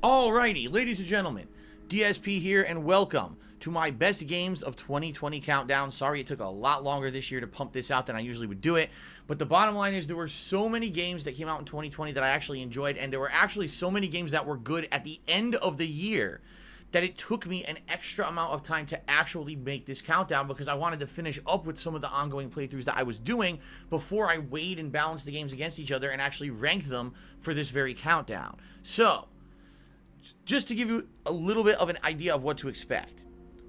Alrighty, ladies and gentlemen, DSP here, and welcome to my best games of 2020 countdown. Sorry it took a lot longer this year to pump this out than I usually would do it, but the bottom line is there were so many games that came out in 2020 that I actually enjoyed, and there were actually so many games that were good at the end of the year that it took me an extra amount of time to actually make this countdown because I wanted to finish up with some of the ongoing playthroughs that I was doing before I weighed and balanced the games against each other and actually ranked them for this very countdown. So, just to give you a little bit of an idea of what to expect,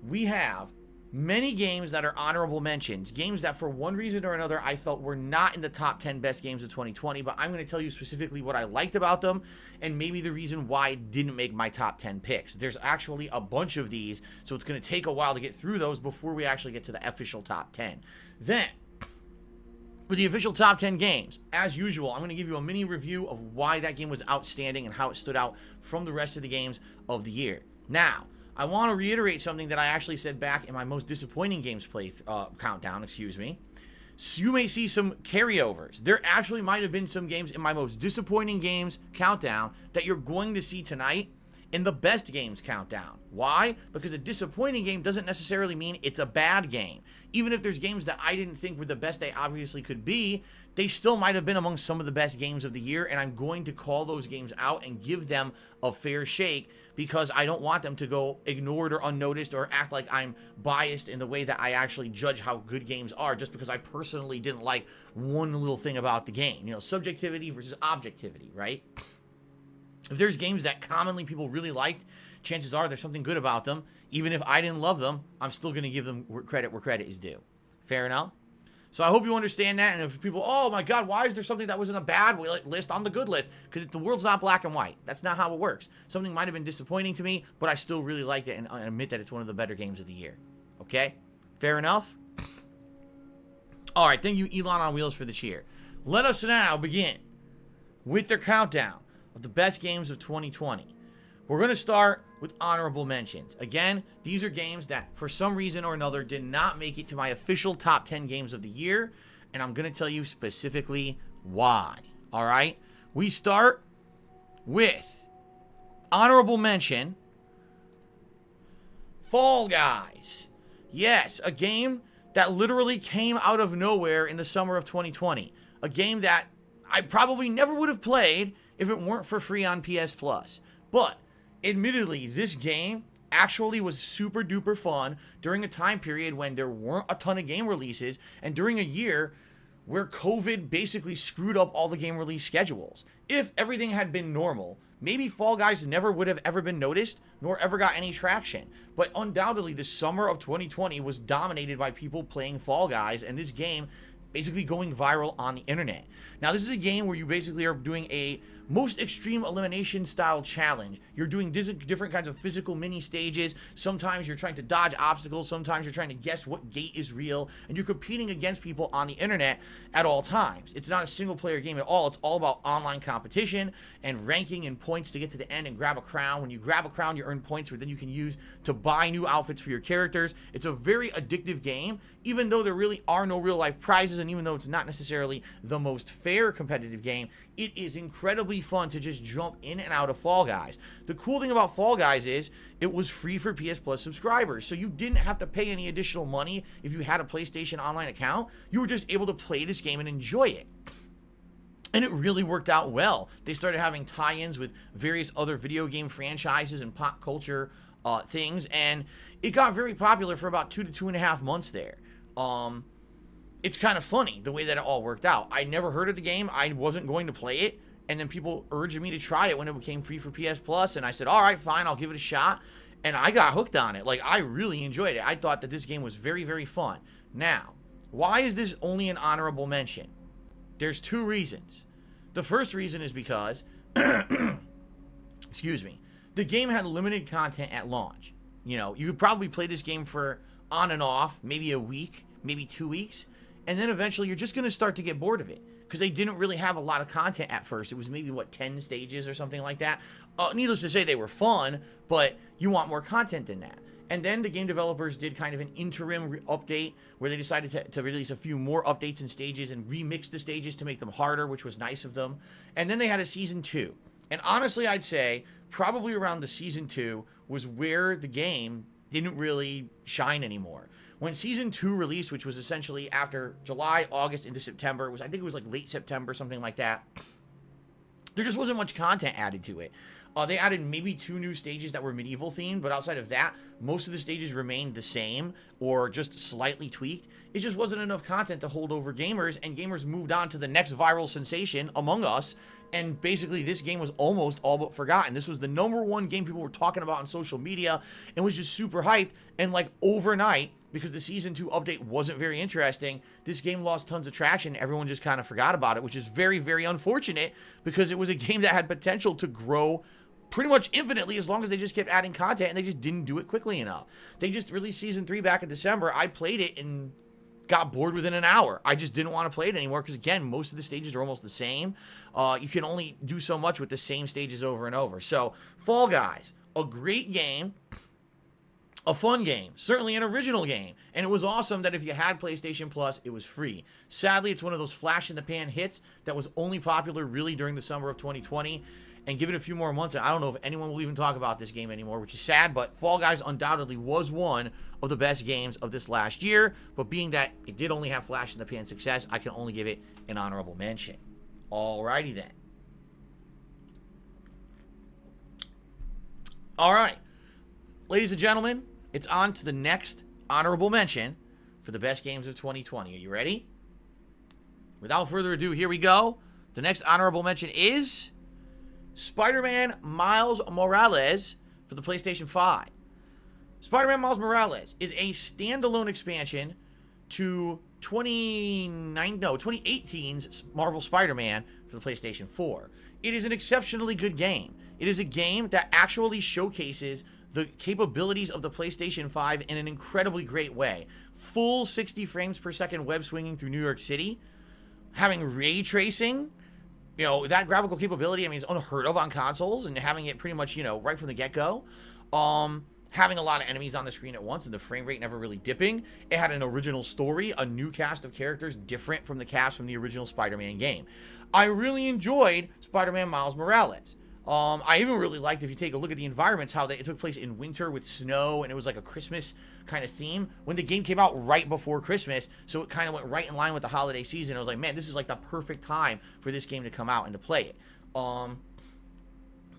we have many games that are honorable mentions, games that for one reason or another I felt were not in the top 10 best games of 2020, but I'm going to tell you specifically what I liked about them and maybe the reason why I didn't make my top 10 picks. There's actually a bunch of these, so it's going to take a while to get through those before we actually get to the official top 10. Then, for the official top 10 games, as usual, I'm going to give you a mini review of why that game was outstanding and how it stood out from the rest of the games of the year. Now, I want to reiterate something that I actually said back in my most disappointing games countdown, So you may see some carryovers. There actually might have been some games in my most disappointing games countdown that you're going to see tonight in the best games countdown. Why? Because a disappointing game doesn't necessarily mean it's a bad game. Even if there's games that I didn't think were the best they obviously could be, they still might have been among some of the best games of the year, and I'm going to call those games out and give them a fair shake because I don't want them to go ignored or unnoticed or act like I'm biased in the way that I actually judge how good games are just because I personally didn't like one little thing about the game. You know, subjectivity versus objectivity, right? If there's games that commonly people really liked, chances are there's something good about them. Even if I didn't love them, I'm still going to give them credit where credit is due. Fair enough? So I hope you understand that. And if people, oh my God, why is there something that was in a bad list on the good list? Because the world's not black and white. That's not how it works. Something might have been disappointing to me, but I still really liked it and admit that it's one of the better games of the year. Okay? Fair enough? All right, thank you, Elon on Wheels, for the cheer. Let us now begin with their countdown of the best games of 2020. We're going to start with honorable mentions. Again, these are games that for some reason or another did not make it to my official top 10 games of the year, and I'm going to tell you specifically why. All right? We start with honorable mention, Fall Guys. Yes, a game that literally came out of nowhere in the summer of 2020. A game that I probably never would have played if it weren't for free on PS Plus. But admittedly, this game actually was super duper fun during a time period when there weren't a ton of game releases and during a year where COVID basically screwed up all the game release schedules. If everything had been normal, maybe Fall Guys never would have ever been noticed nor ever got any traction. But undoubtedly, the summer of 2020 was dominated by people playing Fall Guys, and this game basically going viral on the internet. Now, this is a game where you basically are doing a most extreme elimination style challenge. You're doing different kinds of physical mini stages. Sometimes you're trying to dodge obstacles. Sometimes you're trying to guess what gate is real. And you're competing against people on the internet at all times. It's not a single player game at all. It's all about online competition and ranking and points to get to the end and grab a crown. When you grab a crown, you earn points which then you can use to buy new outfits for your characters. It's a very addictive game, even though there really are no real life prizes, and even though it's not necessarily the most fair competitive game, it is incredibly fun to just jump in and out of Fall Guys. The cool thing about Fall Guys is it was free for PS Plus subscribers, so you didn't have to pay any additional money if you had a PlayStation Online account. You were just able to play this game and enjoy it. And it really worked out well. They started having tie-ins with various other video game franchises and pop culture things, and it got very popular for about 2 to 2.5 months there. It's kind of funny the way that it all worked out. I never heard of the game. I wasn't going to play it. And then people urged me to try it when it became free for PS Plus. And I said, all right, fine, I'll give it a shot. And I got hooked on it. Like, I really enjoyed it. I thought that this game was very, very fun. Now, why is this only an honorable mention? There's two reasons. The first reason is because, excuse me, the game had limited content at launch. You know, you could probably play this game for on and off, maybe a week, maybe 2 weeks. And then eventually you're just going to start to get bored of it because they didn't really have a lot of content at first. It was maybe, 10 stages or something like that. Needless to say, they were fun, but you want more content than that. And then the game developers did kind of an interim update where they decided to release a few more updates and stages and remix the stages to make them harder, which was nice of them. And then they had a season 2. And honestly, I'd say probably around the Season 2 was where the game didn't really shine anymore. When Season 2 released, which was essentially after July, August into September, I think it was like late September, something like that, there just wasn't much content added to it. They added maybe 2 new stages that were medieval themed, but outside of that, most of the stages remained the same or just slightly tweaked. It just wasn't enough content to hold over gamers, and gamers moved on to the next viral sensation, Among Us, and basically this game was almost all but forgotten. This was the #1 game people were talking about on social media and was just super hyped, and like overnight, because the Season 2 update wasn't very interesting, this game lost tons of traction. Everyone just kind of forgot about it, which is very, very unfortunate because it was a game that had potential to grow pretty much infinitely as long as they just kept adding content, and they just didn't do it quickly enough. They just released Season 3 back in December. I played it and got bored within an hour. I just didn't want to play it anymore because, again, most of the stages are almost the same. You can only do so much with the same stages over and over. So, Fall Guys, a great game. A fun game, certainly an original game, and it was awesome that if you had PlayStation Plus, it was free. Sadly, it's one of those flash-in-the-pan hits that was only popular really during the summer of 2020, and give it a few more months, and I don't know if anyone will even talk about this game anymore, which is sad, but Fall Guys undoubtedly was one of the best games of this last year, but being that it did only have flash-in-the-pan success, I can only give it an honorable mention. Alrighty then. Alright, ladies and gentlemen, it's on to the next honorable mention for the best games of 2020. Are you ready? Without further ado, here we go. The next honorable mention is Spider-Man Miles Morales for the PlayStation 5. Spider-Man Miles Morales is a standalone expansion to 2018's Marvel Spider-Man for the PlayStation 4. It is an exceptionally good game. It is a game that actually showcases the capabilities of the PlayStation 5 in an incredibly great way. Full 60 frames per second web swinging through New York City, having ray tracing, you know, that graphical capability, I mean, it's unheard of on consoles, and having it pretty much, you know, right from the get-go. Having a lot of enemies on the screen at once, and the frame rate never really dipping. It had an original story, a new cast of characters different from the cast from the original Spider-Man game. I really enjoyed Spider-Man Miles Morales. I even really liked, if you take a look at the environments, how it took place in winter with snow, and it was like a Christmas kind of theme. When the game came out right before Christmas, so it kind of went right in line with the holiday season. I was like, man, this is like the perfect time for this game to come out and to play it.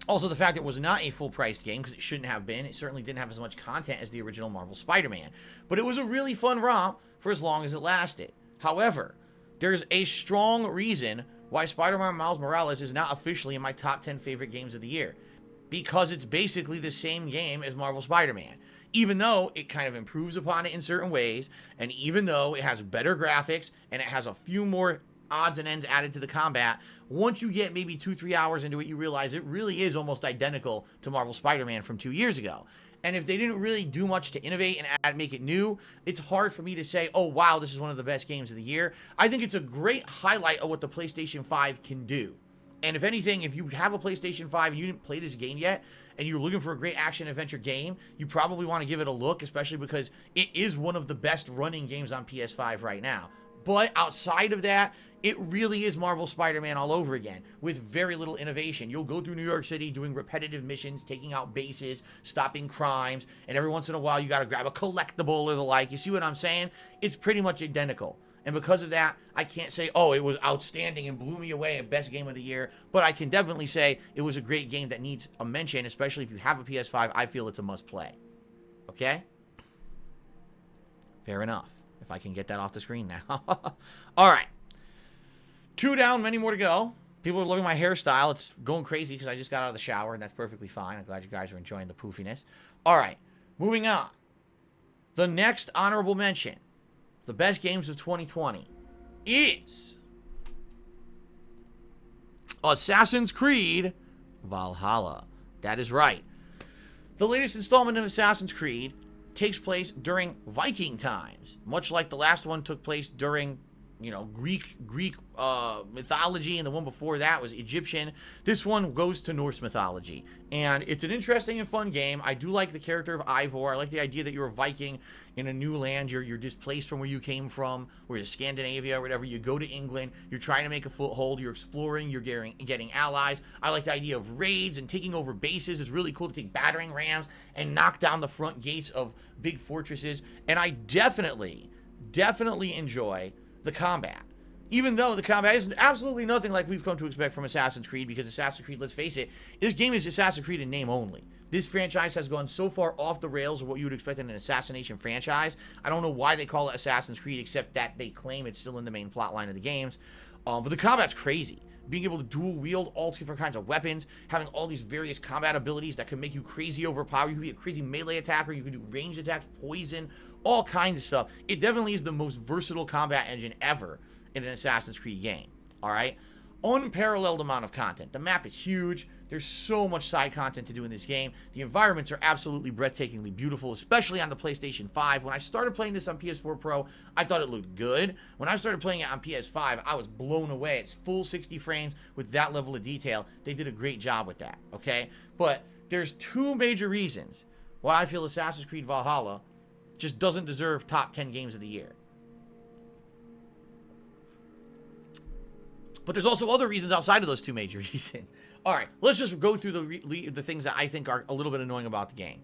Also, the fact it was not a full-priced game, because it shouldn't have been. It certainly didn't have as much content as the original Marvel Spider-Man. But it was a really fun romp for as long as it lasted. However, there's a strong reason why Spider-Man Miles Morales is not officially in my top 10 favorite games of the year. Because it's basically the same game as Marvel Spider-Man. Even though it kind of improves upon it in certain ways, and even though it has better graphics, and it has a few more odds and ends added to the combat, once you get maybe 2-3 hours into it, you realize it really is almost identical to Marvel Spider-Man from 2 years ago. And if they didn't really do much to innovate and make it new, it's hard for me to say, oh, wow, this is one of the best games of the year. I think it's a great highlight of what the PlayStation 5 can do. And if anything, if you have a PlayStation 5 and you didn't play this game yet, and you're looking for a great action-adventure game, you probably want to give it a look, especially because it is one of the best running games on PS5 right now. But outside of that, it really is Marvel Spider-Man all over again, with very little innovation. You'll go through New York City doing repetitive missions, taking out bases, stopping crimes, and every once in a while you gotta grab a collectible or the like. You see what I'm saying? It's pretty much identical. And because of that, I can't say, oh, it was outstanding and blew me away and best game of the year, but I can definitely say it was a great game that needs a mention, especially if you have a PS5. I feel it's a must-play. Okay? Fair enough. If I can get that off the screen now. All right. 2 down, many more to go. People are loving my hairstyle. It's going crazy because I just got out of the shower, and that's perfectly fine. I'm glad you guys are enjoying the poofiness. All right, moving on. The next honorable mention, the best games of 2020, is Assassin's Creed Valhalla. That is right. The latest installment of Assassin's Creed takes place during Viking times, much like the last one took place during Greek mythology, and the one before that was Egyptian. This one goes to Norse mythology, and it's an interesting and fun game. I do like the character of Ivor. I like the idea that you're a Viking in a new land. You're displaced from where you came from, where it's Scandinavia or whatever. You go to England. You're trying to make a foothold. You're exploring. You're getting allies. I like the idea of raids and taking over bases. It's really cool to take battering rams and knock down the front gates of big fortresses. And I definitely enjoy the combat. Even though the combat is absolutely nothing like we've come to expect from Assassin's Creed, because Assassin's Creed, let's face it, this game is Assassin's Creed in name only. This franchise has gone so far off the rails of what you would expect in an assassination franchise. I don't know why they call it Assassin's Creed, except that they claim it's still in the main plot line of the games. But the combat's crazy. Being able to dual wield all different kinds of weapons, having all these various combat abilities that can make you crazy overpowered. You can be a crazy melee attacker, you can do ranged attacks, poison, all kinds of stuff. It definitely is the most versatile combat engine ever in an Assassin's Creed game. Alright? Unparalleled amount of content. The map is huge. There's so much side content to do in this game. The environments are absolutely breathtakingly beautiful, especially on the PlayStation 5. When I started playing this on PS4 Pro, I thought it looked good. When I started playing it on PS5, I was blown away. It's full 60 frames with that level of detail. They did a great job with that, okay? But there's two major reasons why I feel Assassin's Creed Valhalla just doesn't deserve top 10 games of the year. But there's also other reasons outside of those two major reasons. All right, let's just go through the things that I think are a little bit annoying about the game.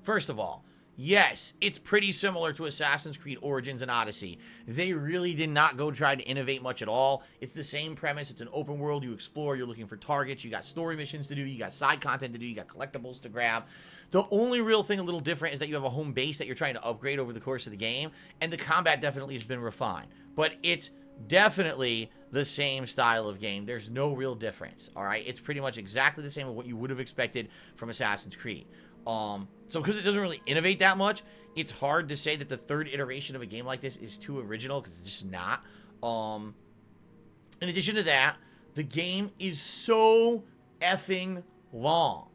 First of all, yes, it's pretty similar to Assassin's Creed Origins and Odyssey. They really did not go try to innovate much at all. It's the same premise. It's an open world. You explore. You're looking for targets. You got story missions to do. You got side content to do. You got collectibles to grab. The only real thing a little different is that you have a home base that you're trying to upgrade over the course of the game, and the combat definitely has been refined. But it's definitely the same style of game. There's no real difference, all right? It's pretty much exactly the same as what you would have expected from Assassin's Creed. So because it doesn't really innovate that much, it's hard to say that the third iteration of a game like this is too original, because it's just not. In addition to that, the game is so effing long,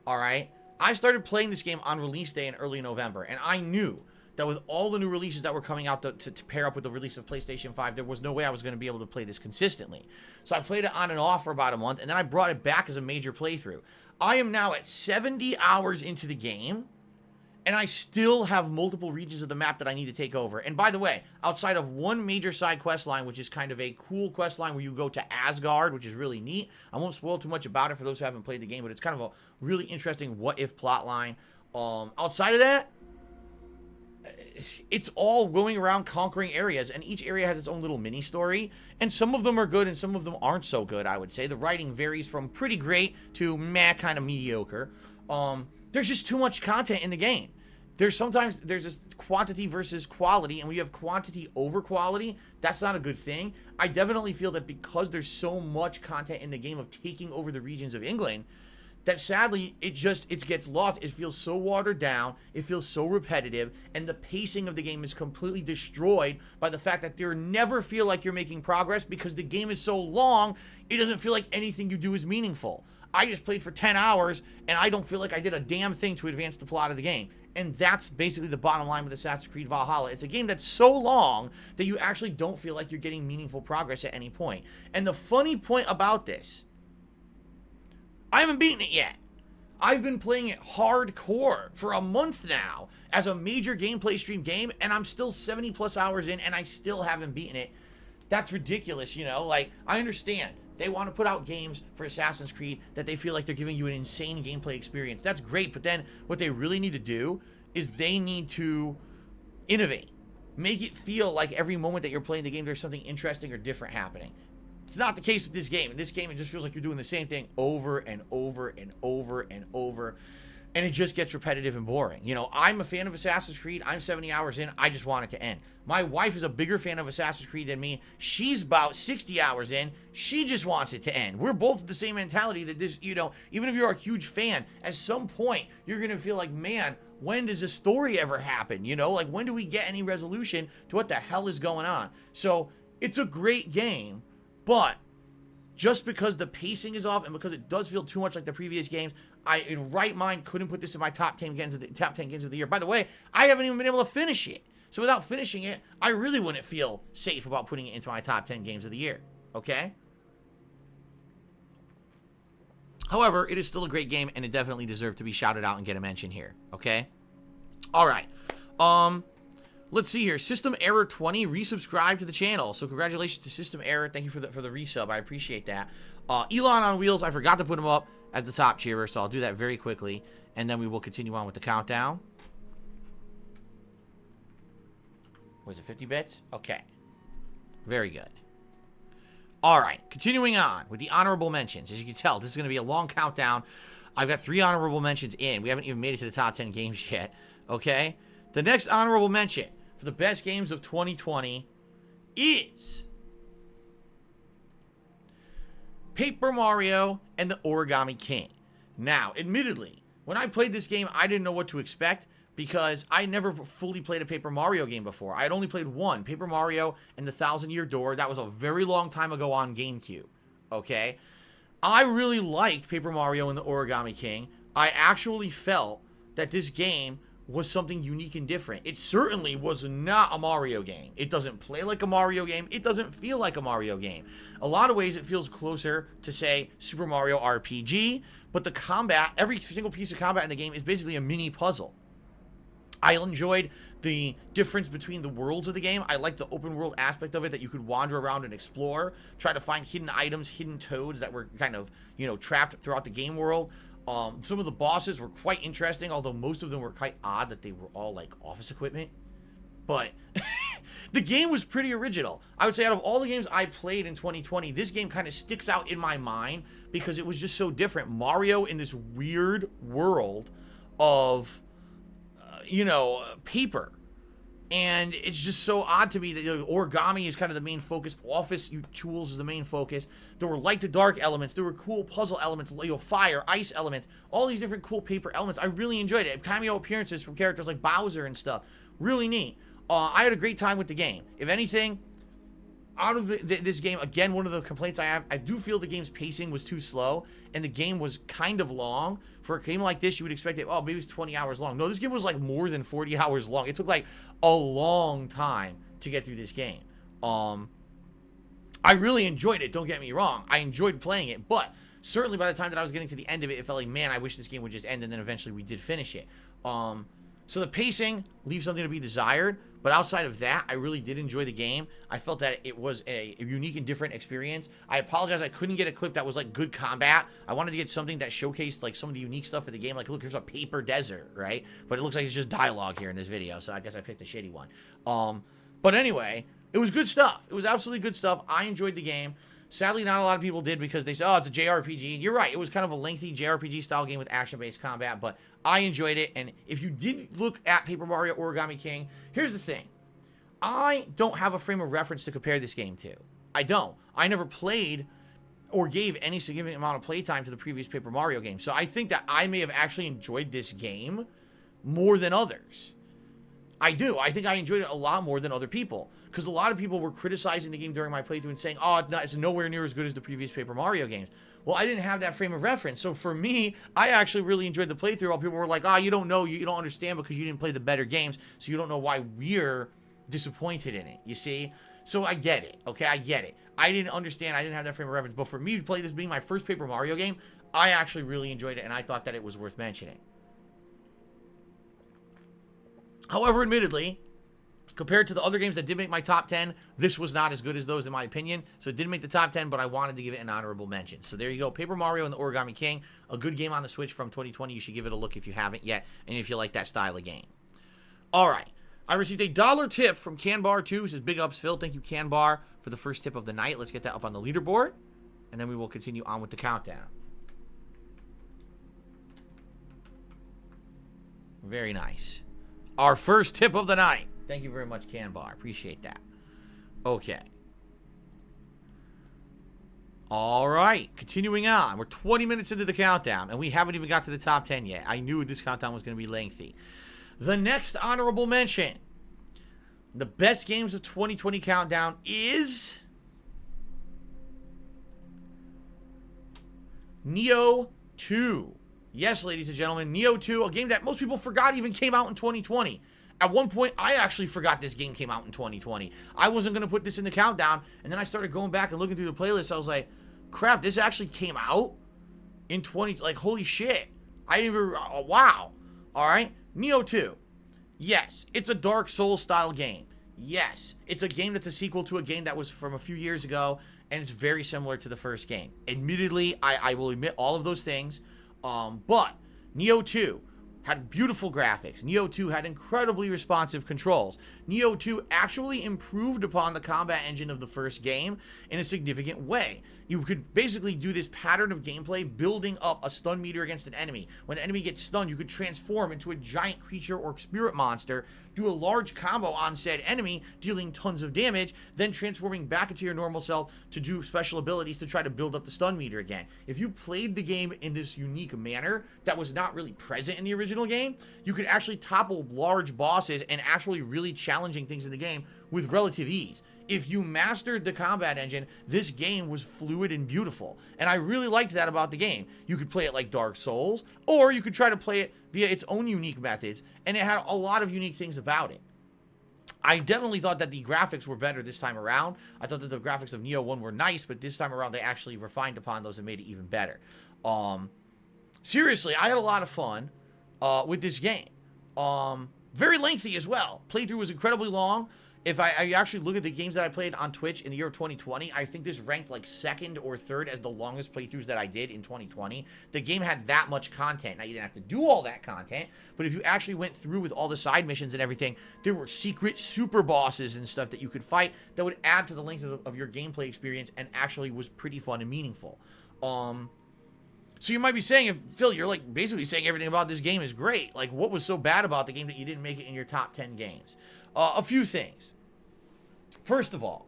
all right? I started playing this game on release day in early November, and I knew that with all the new releases that were coming out to pair up with the release of PlayStation 5, there was no way I was going to be able to play this consistently. So I played it on and off for about a month, and then I brought it back as a major playthrough. I am now at 70 hours into the game, and I still have multiple regions of the map that I need to take over. And by the way, outside of one major side quest line, which is kind of a cool quest line where you go to Asgard, which is really neat. I won't spoil too much about it for those who haven't played the game, but it's kind of a really interesting what-if plot line. Outside of that, it's all going around conquering areas, and each area has its own little mini story, and some of them are good and some of them aren't so good. I would say the writing varies from pretty great to meh, kind of mediocre. There's just too much content in the game. There's this quantity versus quality, and when you have quantity over quality, that's not a good thing. I definitely feel that because there's so much content in the game of taking over the regions of England, that sadly, it gets lost. It feels so watered down, it feels so repetitive, and the pacing of the game is completely destroyed by the fact that you never feel like you're making progress, because the game is so long, it doesn't feel like anything you do is meaningful. I just played for 10 hours, and I don't feel like I did a damn thing to advance the plot of the game. And that's basically the bottom line with Assassin's Creed Valhalla. It's a game that's so long that you actually don't feel like you're getting meaningful progress at any point. And the funny point about this, I haven't beaten it yet. I've been playing it hardcore for a month now as a major gameplay stream game, and I'm still 70 plus hours in, and I still haven't beaten it. That's ridiculous, you know? Like, I understand. They want to put out games for Assassin's Creed that they feel like they're giving you an insane gameplay experience. That's great, but then what they really need to do is they need to innovate. Make it feel like every moment that you're playing the game, there's something interesting or different happening. It's not the case with this game. In this game, it just feels like you're doing the same thing over and over and over and over, and it just gets repetitive and boring. You know, I'm a fan of Assassin's Creed. I'm 70 hours in. I just want it to end. My wife is a bigger fan of Assassin's Creed than me. She's about 60 hours in. She just wants it to end. We're both the same mentality that this, you know, even if you're a huge fan, at some point, you're going to feel like, man, when does a story ever happen? You know, like, when do we get any resolution to what the hell is going on? So, it's a great game. But just because the pacing is off and because it does feel too much like the previous games, I, in right mind, couldn't put this in my top 10 games of the year. By the way, I haven't even been able to finish it. So without finishing it, I really wouldn't feel safe about putting it into my top 10 games of the year. Okay? However, it is still a great game, and it definitely deserved to be shouted out and get a mention here. Okay? All right. Let's see here. System Error 20 resubscribed to the channel. So congratulations to System Error. Thank you for the resub. I appreciate that. Elon on Wheels, I forgot to put him up as the top cheerer, so I'll do that very quickly, and then we will continue on with the countdown. Was it 50 bits? Okay. Very good. All right, continuing on with the honorable mentions. As you can tell, this is going to be a long countdown. I've got 3 honorable mentions in. We haven't even made it to the top 10 games yet, okay? The next honorable mention for the best games of 2020 is Paper Mario and the Origami King. Now, admittedly, when I played this game, I didn't know what to expect because I never fully played a Paper Mario game before. I had only played one, Paper Mario and the Thousand Year Door. That was a very long time ago on GameCube, okay? I really liked Paper Mario and the Origami King. I actually felt that this game was something unique and different. It certainly was not a Mario game. It doesn't play like a Mario game. It doesn't feel like a Mario game. A lot of ways it feels closer to, say, Super Mario RPG, but the combat, every single piece of combat in the game is basically a mini puzzle. I enjoyed the difference between the worlds of the game. I liked the open world aspect of it, that you could wander around and explore, try to find hidden items, hidden toads that were kind of, you know, trapped throughout the game world. Some of the bosses were quite interesting, although most of them were quite odd that they were all like office equipment. But the game was pretty original. I would say out of all the games I played in 2020, this game kind of sticks out in my mind because it was just so different. Mario in this weird world of, you know, paper. And it's just so odd to me that, you know, origami is kind of the main focus. Office tools is the main focus. There were light to dark elements. There were cool puzzle elements, you know, fire, ice elements. All these different cool paper elements. I really enjoyed it. Cameo appearances from characters like Bowser and stuff. Really neat. I had a great time with the game. If anything, out of this game, again, one of the complaints I have, I do feel the game's pacing was too slow, and the game was kind of long. For a game like this, you would expect it, oh, maybe it's 20 hours long. No, this game was like more than 40 hours long. It took like a long time to get through this game. I really enjoyed it, don't get me wrong. I enjoyed playing it, but certainly by the time that I was getting to the end of it, it felt like, man, I wish this game would just end, and then eventually we did finish it. So the pacing leaves something to be desired, but outside of that, I really did enjoy the game. I felt that it was a unique and different experience. I apologize I couldn't get a clip that was like good combat. I wanted to get something that showcased like some of the unique stuff of the game. Like, look, here's a paper desert, right? But it looks like it's just dialogue here in this video, so I guess I picked a shitty one. But anyway, it was good stuff. It was absolutely good stuff. I enjoyed the game. Sadly, not a lot of people did because they said, oh, it's a JRPG. You're right. It was kind of a lengthy JRPG-style game with action-based combat, but I enjoyed it. And if you did look at Paper Mario Origami King, here's the thing. I don't have a frame of reference to compare this game to. I don't. I never played or gave any significant amount of playtime to the previous Paper Mario game. So I think that I may have actually enjoyed this game more than others. I do. I think I enjoyed it a lot more than other people. Because a lot of people were criticizing the game during my playthrough and saying, oh, it's nowhere near as good as the previous Paper Mario games. Well, I didn't have that frame of reference. So for me, I actually really enjoyed the playthrough. While people were like, oh, you don't know, you don't understand because you didn't play the better games. So you don't know why we're disappointed in it, you see? So I get it, okay? I get it. I didn't understand. I didn't have that frame of reference. But for me to play this being my first Paper Mario game, I actually really enjoyed it, and I thought that it was worth mentioning. However, admittedly, compared to the other games that did make my top 10, this was not as good as those in my opinion. So it didn't make the top 10, but I wanted to give it an honorable mention. So there you go. Paper Mario and the Origami King, a good game on the Switch from 2020. You should give it a look if you haven't yet, and if you like that style of game. All right. I received a $1 tip from Canbar2. It says, big ups, Phil. Thank you, Canbar, for the first tip of the night. Let's get that up on the leaderboard, and then we will continue on with the countdown. Very nice. Our first tip of the night. Thank you very much, Canbar. Appreciate that. Okay. All right. Continuing on. We're 20 minutes into the countdown, and we haven't even got to the top 10 yet. I knew this countdown was going to be lengthy. The next honorable mention, the best games of 2020 countdown is Nioh 2. Yes, ladies and gentlemen, Nioh 2, a game that most people forgot even came out in 2020. At one point, I actually forgot this game came out in 2020. I wasn't going to put this in the countdown, and then I started going back and looking through the playlist. I was like, crap, this actually came out in 20, like, holy shit. Wow. All right, Nioh 2. Yes, it's a Dark Souls style game. Yes, it's a game that's a sequel to a game that was from a few years ago, and it's very similar to the first game. Admittedly, I will admit all of those things, but Nioh 2 had beautiful graphics. Nioh 2 had incredibly responsive controls. Nioh 2 actually improved upon the combat engine of the first game in a significant way. You could basically do this pattern of gameplay building up a stun meter against an enemy. When an enemy gets stunned, you could transform into a giant creature or spirit monster, do a large combo on said enemy, dealing tons of damage, then transforming back into your normal self to do special abilities to try to build up the stun meter again. If you played the game in this unique manner that was not really present in the original game, you could actually topple large bosses and actually really challenging things in the game with relative ease. If you mastered the combat engine, this game was fluid and beautiful. And I really liked that about the game. You could play it like Dark Souls, or you could try to play it via its own unique methods, and it had a lot of unique things about it. I definitely thought that the graphics were better this time around. I thought that the graphics of Nioh 1 were nice, but this time around they actually refined upon those and made it even better. Seriously, I had a lot of fun with this game. Very lengthy as well. Playthrough was incredibly long. If I actually look at the games that I played on Twitch in the year of 2020, I think this ranked like second or third as the longest playthroughs that I did in 2020. The game had that much content. Now, you didn't have to do all that content, but if you actually went through with all the side missions and everything, there were secret super bosses and stuff that you could fight that would add to the length of your gameplay experience and actually was pretty fun and meaningful. So you might be saying, if Phil, you're like basically saying everything about this game is great. Like, what was so bad about the game that you didn't make it in your top 10 games? A few things. First of all,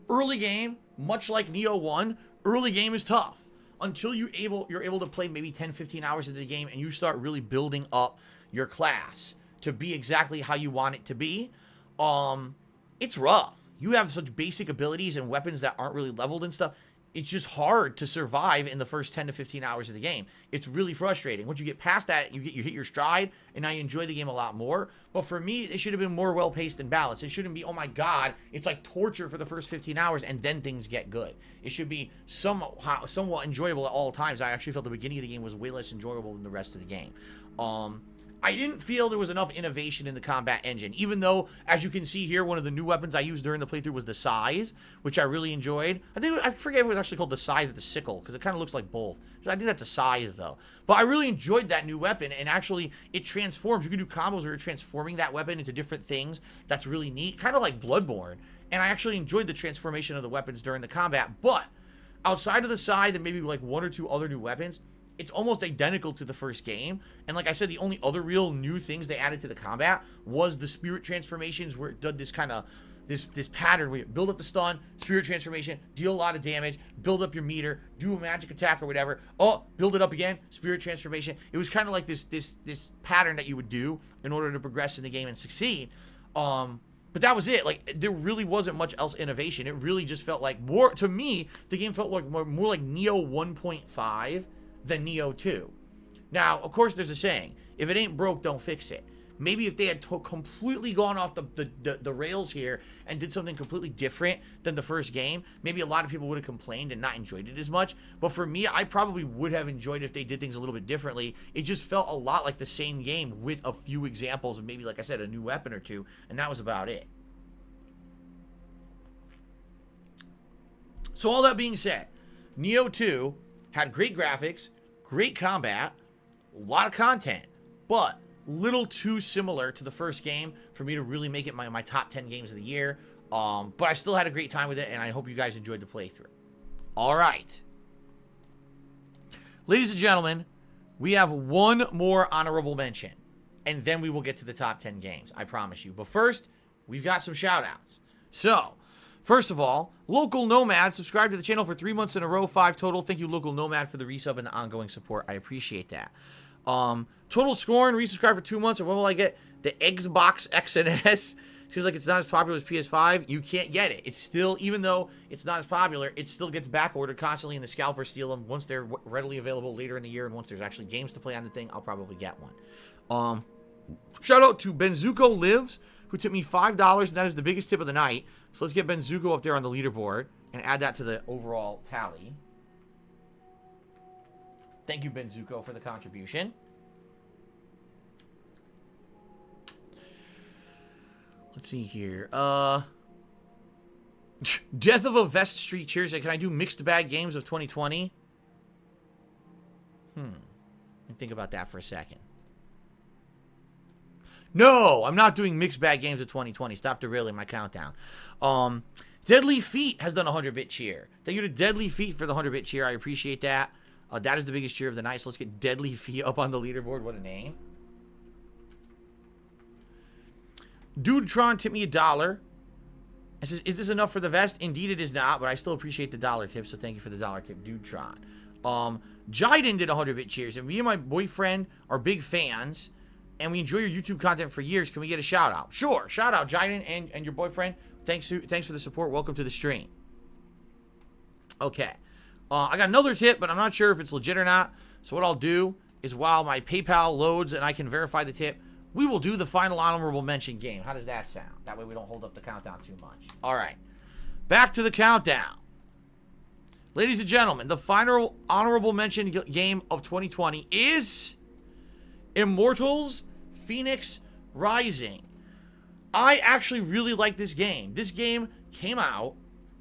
early game, much like Nioh 1, early game is tough. Until you're able to play maybe 10, 15 hours of the game and you start really building up your class to be exactly how you want it to be, it's rough. You have such basic abilities and weapons that aren't really leveled and stuff. It's just hard to survive in the first 10 to 15 hours of the game. It's really frustrating. Once you get past that, you hit your stride, and now you enjoy the game a lot more. But for me, it should have been more well-paced and balanced. It shouldn't be, oh my god, it's like torture for the first 15 hours, and then things get good. It should be somewhat enjoyable at all times. I actually felt the beginning of the game was way less enjoyable than the rest of the game. I didn't feel there was enough innovation in the combat engine, even though, as you can see here, one of the new weapons I used during the playthrough was the scythe, which I really enjoyed. I forget if it was actually called the scythe or the sickle, because it kind of looks like both. I think that's a scythe, though. But I really enjoyed that new weapon, and actually, it transforms. You can do combos where you're transforming that weapon into different things. That's really neat, kind of like Bloodborne. And I actually enjoyed the transformation of the weapons during the combat, but outside of the scythe and maybe like one or two other new weapons, it's almost identical to the first game. And like I said, the only other real new things they added to the combat was the spirit transformations, where it did this kind of this pattern where you build up the stun, spirit transformation, deal a lot of damage, build up your meter, do a magic attack or whatever, build it up again, spirit transformation. It was kind of like this pattern that you would do in order to progress in the game and succeed. But that was it. Like, there really wasn't much else innovation. It really just felt like more, to me, the game felt like more like Nioh 1.5 than Nioh 2. Now, of course, there's a saying, if it ain't broke, don't fix it. Maybe if they had completely gone off the rails here and did something completely different than the first game, maybe a lot of people would have complained and not enjoyed it as much. But for me, I probably would have enjoyed it if they did things a little bit differently. It just felt a lot like the same game with a few examples of maybe, like I said, a new weapon or two, and that was about it. So all that being said, Nioh 2 had great graphics, great combat, a lot of content, but little too similar to the first game for me to really make it my top 10 games of the year. But I still had a great time with it, and I hope you guys enjoyed the playthrough. All right. Ladies and gentlemen, we have one more honorable mention, and then we will get to the top 10 games, I promise you. But first, we've got some shout-outs. So, first of all, Local Nomad subscribed to the channel for 3 months in a row, 5 total. Thank you, Local Nomad, for the resub and the ongoing support. I appreciate that. Total Scorn resubscribed for 2 months. Or what will I get? The Xbox X and S. Seems like it's not as popular as PS5. You can't get it. It's still, even though it's not as popular, it still gets back ordered constantly, and the scalpers steal them once they're readily available later in the year, and once there's actually games to play on the thing, I'll probably get one. Shout out to Benzuko Lives, who tipped me $5, and that is the biggest tip of the night. So let's get Benzuko up there on the leaderboard and add that to the overall tally. Thank you, Benzuko, for the contribution. Let's see here. Death of a Vest Street. Cheers. Can I do mixed bag games of 2020? Let me think about that for a second. No, I'm not doing mixed bag games of 2020. Stop derailing my countdown. Deadly Feet has done a 100-bit cheer. Thank you to Deadly Feet for the 100-bit cheer. I appreciate that. That is the biggest cheer of the night. So let's get Deadly Feet up on the leaderboard. What a name. Dudetron tipped me $1. It says, is this enough for the vest? Indeed it is not, but I still appreciate the $1 tip, so thank you for the $1 tip, Dudetron. Jiden did 100-bit cheers, and me and my boyfriend are big fans, and we enjoy your YouTube content for years. Can we get a shout out? Sure. Shout out, Jiden and your boyfriend. Thanks for the support. Welcome to the stream. Okay. I got another tip, but I'm not sure if it's legit or not. So what I'll do is while my PayPal loads and I can verify the tip, we will do the final honorable mention game. How does that sound? That way we don't hold up the countdown too much. All right. Back to the countdown. Ladies and gentlemen, the final honorable mention game of 2020 is Immortals Phoenix Rising. I actually really like this game. This game came out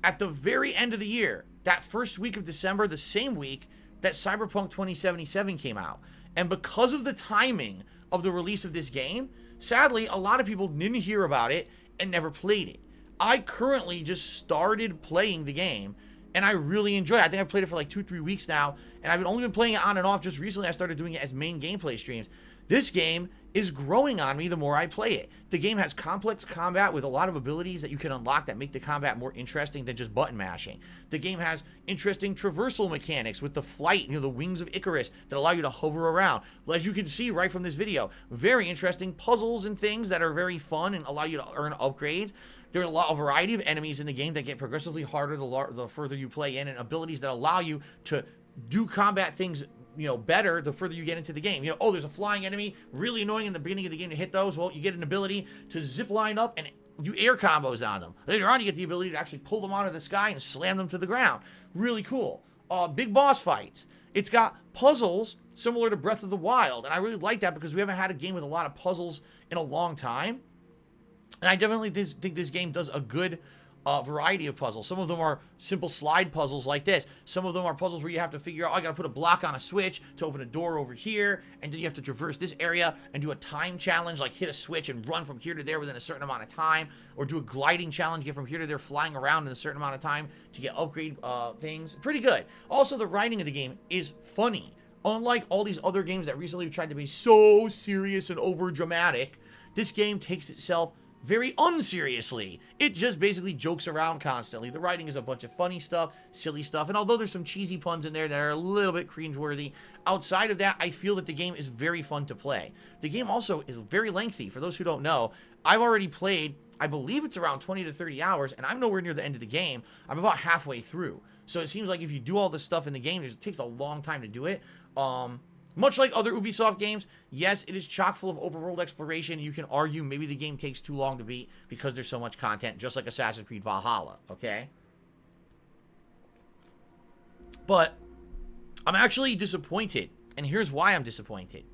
at the very end of the year. That first week of December, the same week that Cyberpunk 2077 came out. And because of the timing of the release of this game, sadly, a lot of people didn't hear about it and never played it. I currently just started playing the game, and I really enjoy it. I think I've played it for like 2-3 weeks now, and I've only been playing it on and off. Just recently, I started doing it as main gameplay streams. This game is growing on me the more I play it. The game has complex combat with a lot of abilities that you can unlock that make the combat more interesting than just button mashing. The game has interesting traversal mechanics with the flight, the wings of Icarus that allow you to hover around. As you can see right from this video, very interesting puzzles and things that are very fun and allow you to earn upgrades. There are a variety of enemies in the game that get progressively harder the further you play in, and abilities that allow you to do combat things better the further you get into the game. Oh, there's a flying enemy, really annoying in the beginning of the game to hit those. Well, you get an ability to zip line up and do air combos on them. Later on, you get the ability to actually pull them out of the sky and slam them to the ground. Really cool. Big boss fights. It's got puzzles similar to Breath of the Wild, and I really like that because we haven't had a game with a lot of puzzles in a long time. And I definitely think this game does a good variety of puzzles. Some of them are simple slide puzzles like this. Some of them are puzzles where you have to figure out, I gotta put a block on a switch to open a door over here, and then you have to traverse this area and do a time challenge, like hit a switch and run from here to there within a certain amount of time, or do a gliding challenge, get from here to there flying around in a certain amount of time to get upgrade things. Pretty good. Also, the writing of the game is funny. Unlike all these other games that recently have tried to be so serious and over dramatic, this game takes itself very unseriously. It just basically jokes around constantly. The writing is a bunch of funny stuff, silly stuff, and although there's some cheesy puns in there that are a little bit cringeworthy, outside of that, I feel that the game is very fun to play. The game also is very lengthy. For those who don't know, I've already played, I believe it's around 20 to 30 hours, and I'm nowhere near the end of the game. I'm about halfway through. So it seems like if you do all this stuff in the game, it takes a long time to do it. Much like other Ubisoft games, yes, it is chock full of open world exploration. You can argue maybe the game takes too long to beat because there's so much content, just like Assassin's Creed Valhalla, okay? But I'm actually disappointed, and here's why I'm disappointed.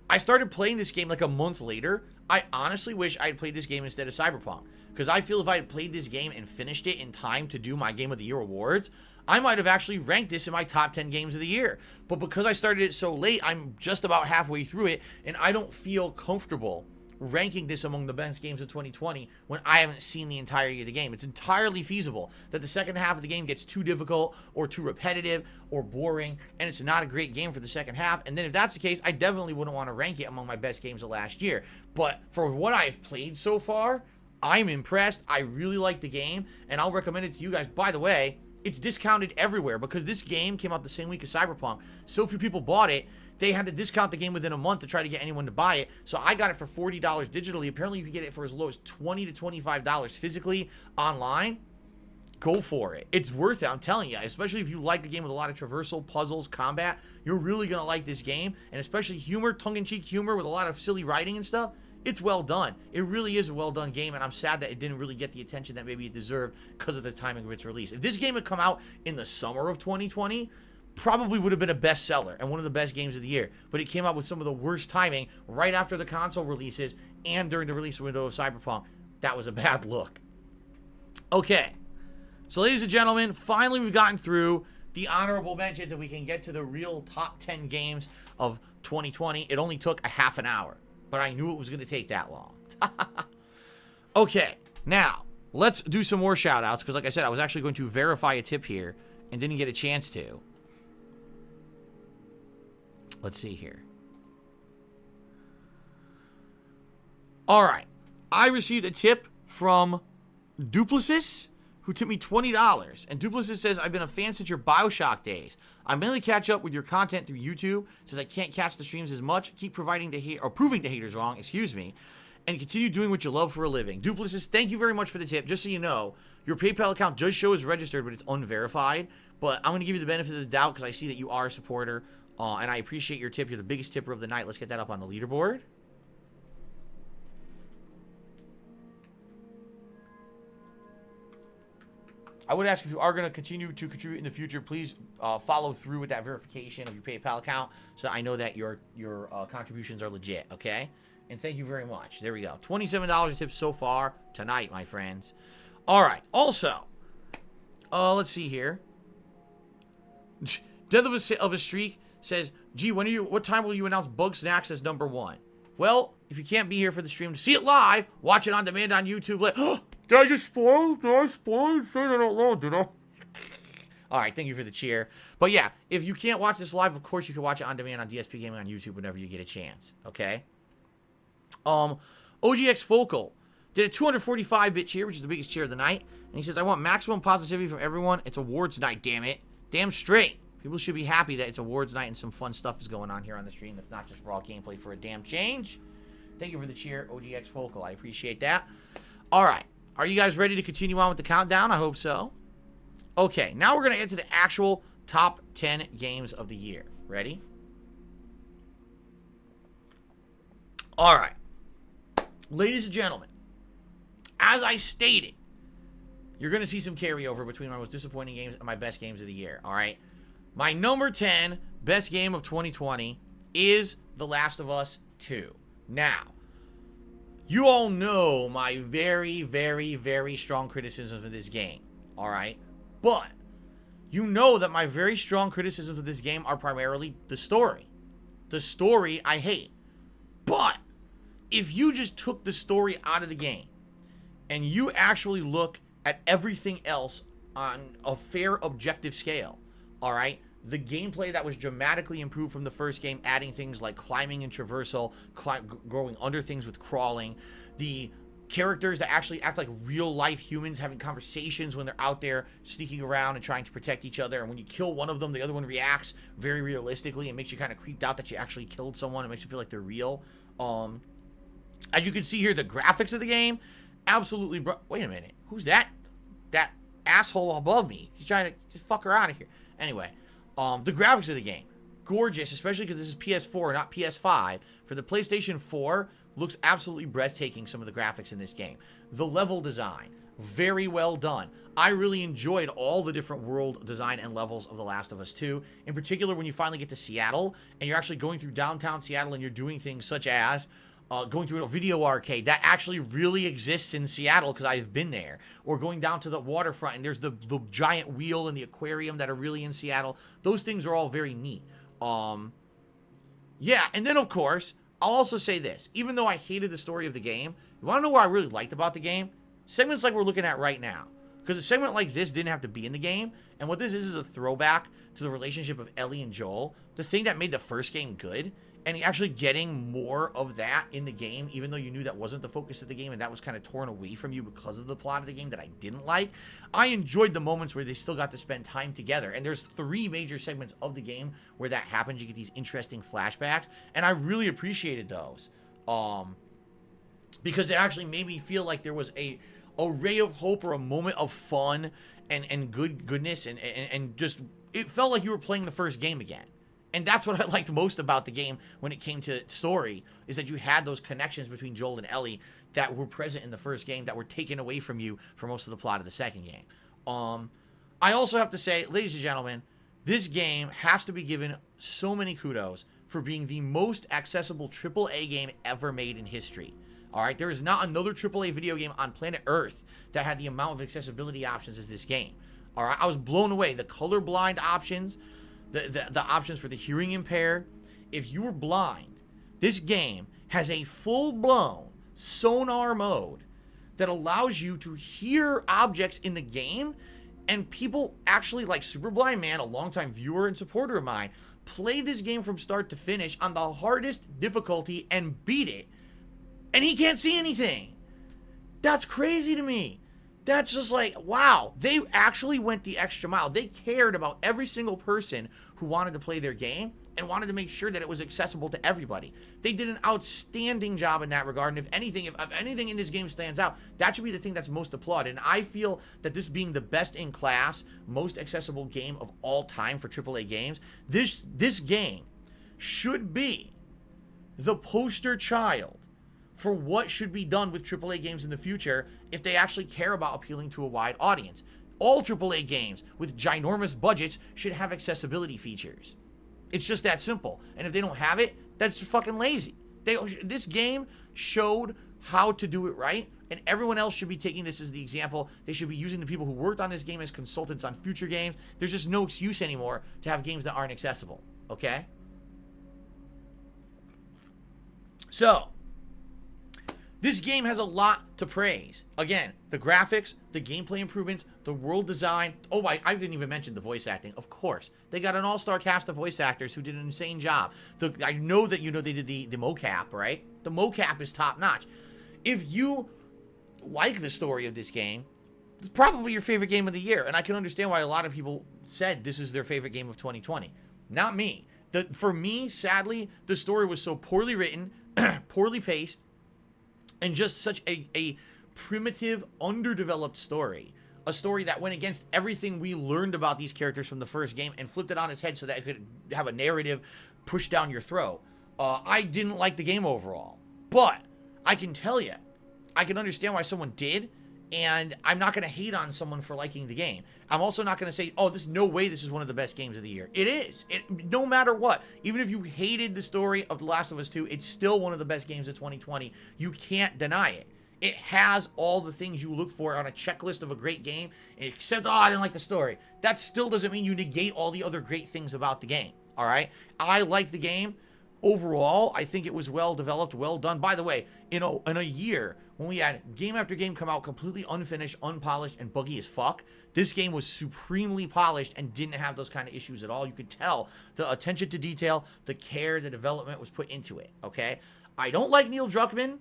I started playing this game like a month later. I honestly wish I had played this game instead of Cyberpunk, because I feel if I had played this game and finished it in time to do my Game of the Year awards, I might have actually ranked this in my top 10 games of the year. But because I started it so late, I'm just about halfway through it, and I don't feel comfortable ranking this among the best games of 2020 when I haven't seen the entirety of the game. It's entirely feasible that the second half of the game gets too difficult or too repetitive or boring, and it's not a great game for the second half. And then if that's the case, I definitely wouldn't want to rank it among my best games of last year. But for what I've played so far, I'm impressed. I really like the game, and I'll recommend it to you guys. By the way, it's discounted everywhere because this game came out the same week as Cyberpunk. So few people bought it, they had to discount the game within a month to try to get anyone to buy it. So I got it for $40 digitally. Apparently you can get it for as low as $20 to $25 physically online. go for it. It's worth it, I'm telling you. Especially if you like a game with a lot of traversal, puzzles, combat, you're really going to like this game. And especially humor, tongue-in-cheek humor with a lot of silly writing and stuff. It's well done. It really is a well done game, and I'm sad that it didn't really get the attention that maybe it deserved because of the timing of its release. If this game had come out in the summer of 2020, probably would have been a bestseller and one of the best games of the year. But it came out with some of the worst timing right after the console releases and during the release window of Cyberpunk. That was a bad look. Okay. So, ladies and gentlemen, finally we've gotten through the honorable mentions and we can get to the real top 10 games of 2020. It only took a half an hour, but I knew it was going to take that long. Okay, now, let's do some more shout-outs, because like I said, I was actually going to verify a tip here and didn't get a chance to. Let's see here. Alright, I received a tip from Duplicis, who tipped me $20. And Duplicis says, I've been a fan since your Bioshock days. I mainly catch up with your content through YouTube. Says I can't catch the streams as much. Keep proving the haters wrong, excuse me. And continue doing what you love for a living. Duplicis, thank you very much for the tip. Just so you know, your PayPal account does show as registered, but it's unverified. But I'm going to give you the benefit of the doubt because I see that you are a supporter. And I appreciate your tip. You're the biggest tipper of the night. Let's get that up on the leaderboard. I would ask if you are going to continue to contribute in the future, please follow through with that verification of your PayPal account so I know that your contributions are legit, okay? And thank you very much. There we go. $27 in tips so far tonight, my friends. All right. Also, let's see here. Death of a Streak says, gee, what time will you announce Bugsnax as #1? Well, if you can't be here for the stream to see it live, watch it on demand on YouTube. Did I just spoil? Did I spoil? Say that out loud, did I? All right, thank you for the cheer. But yeah, if you can't watch this live, of course you can watch it on demand on DSPGaming on YouTube whenever you get a chance. Okay. OGX Focal did a 245-bit cheer, which is the biggest cheer of the night, and he says, "I want maximum positivity from everyone. It's awards night, damn it, damn straight. People should be happy that it's awards night and some fun stuff is going on here on the stream. That's not just raw gameplay for a damn change." Thank you for the cheer, OGX Focal. I appreciate that. All right. Are you guys ready to continue on with the countdown? I hope so. Okay, now we're going to get to the actual top 10 games of the year. Ready? All right. Ladies and gentlemen, as I stated, you're going to see some carryover between my most disappointing games and my best games of the year. All right? My number 10 best game of 2020 is The Last of Us 2. Now, you all know my very, very, very strong criticisms of this game, all right? But you know that my very strong criticisms of this game are primarily the story. The story I hate. But if you just took the story out of the game and you actually look at everything else on a fair, objective scale, all right? The gameplay that was dramatically improved from the first game, adding things like climbing and traversal, going under things with crawling, the characters that actually act like real-life humans having conversations when they're out there sneaking around and trying to protect each other, and when you kill one of them, the other one reacts very realistically and makes you kind of creeped out that you actually killed someone. It makes you feel like they're real. As you can see here, the graphics of the game, absolutely... Wait a minute. Who's that? That asshole above me. He's trying to just fuck her out of here. Anyway... the graphics of the game, gorgeous, especially because this is PS4, not PS5. For the PlayStation 4, looks absolutely breathtaking, some of the graphics in this game. The level design, very well done. I really enjoyed all the different world design and levels of The Last of Us 2. In particular, when you finally get to Seattle, and you're actually going through downtown Seattle, and you're doing things such as... going through a video arcade that actually really exists in Seattle because I've been there, or going down to the waterfront and there's the giant wheel and the aquarium that are really in Seattle. Those things are all very neat. Yeah, and then of course, I'll also say this. Even though I hated the story of the game, you want to know what I really liked about the game? Segments like we're looking at right now. Because a segment like this didn't have to be in the game, and what this is a throwback to the relationship of Ellie and Joel, the thing that made the first game good. And actually getting more of that in the game, even though you knew that wasn't the focus of the game and that was kind of torn away from you because of the plot of the game that I didn't like. I enjoyed the moments where they still got to spend time together. And there's 3 major segments of the game where that happens. You get these interesting flashbacks. And I really appreciated those. Because it actually made me feel like there was a ray of hope or a moment of fun and goodness and just it felt like you were playing the first game again. And that's what I liked most about the game when it came to story, is that you had those connections between Joel and Ellie that were present in the first game that were taken away from you for most of the plot of the second game. I also have to say, ladies and gentlemen, this game has to be given so many kudos for being the most accessible AAA game ever made in history. All right, there is not another AAA video game on planet Earth that had the amount of accessibility options as this game. All right, I was blown away. The colorblind options, the options for the hearing impaired. If you were blind, this game has a full-blown sonar mode that allows you to hear objects in the game, and people actually, like Super Blind Man, a longtime viewer and supporter of mine, played this game from start to finish on the hardest difficulty and beat it, and he can't see anything. That's crazy to me. That's just like, wow, they actually went the extra mile. They cared about every single person who wanted to play their game and wanted to make sure that it was accessible to everybody. They did an outstanding job in that regard, and if anything in this game stands out, that should be the thing that's most applauded. And I feel that this being the best in class, most accessible game of all time for AAA games, this game should be the poster child for what should be done with AAA games in the future if they actually care about appealing to a wide audience. All AAA games with ginormous budgets should have accessibility features. It's just that simple. And if they don't have it, that's fucking lazy. This game showed how to do it right, and everyone else should be taking this as the example. They should be using the people who worked on this game as consultants on future games. There's just no excuse anymore to have games that aren't accessible, okay? So, this game has a lot to praise. Again, the graphics, the gameplay improvements, the world design. Oh, I didn't even mention the voice acting. Of course. They got an all-star cast of voice actors who did an insane job. I know that they did the mocap, right? The mocap is top-notch. If you like the story of this game, it's probably your favorite game of the year. And I can understand why a lot of people said this is their favorite game of 2020. Not me. For me, sadly, the story was so poorly written, poorly paced, and just such a primitive, underdeveloped story. A story that went against everything we learned about these characters from the first game and flipped it on its head so that it could have a narrative pushed down your throat. I didn't like the game overall. But I can tell you, I can understand why someone did, and I'm not going to hate on someone for liking the game. I'm also not going to say, oh, there's no way this is one of the best games of the year. It is. No matter what. Even if you hated the story of The Last of Us 2, it's still one of the best games of 2020. You can't deny it. It has all the things you look for on a checklist of a great game, except, oh, I didn't like the story. That still doesn't mean you negate all the other great things about the game, all right? I like the game. Overall, I think it was well developed, well done. By the way, in a year when we had game after game come out completely unfinished, unpolished, and buggy as fuck, this game was supremely polished and didn't have those kind of issues at all. You could tell the attention to detail, the care, the development was put into it, okay? I don't like Neil Druckmann,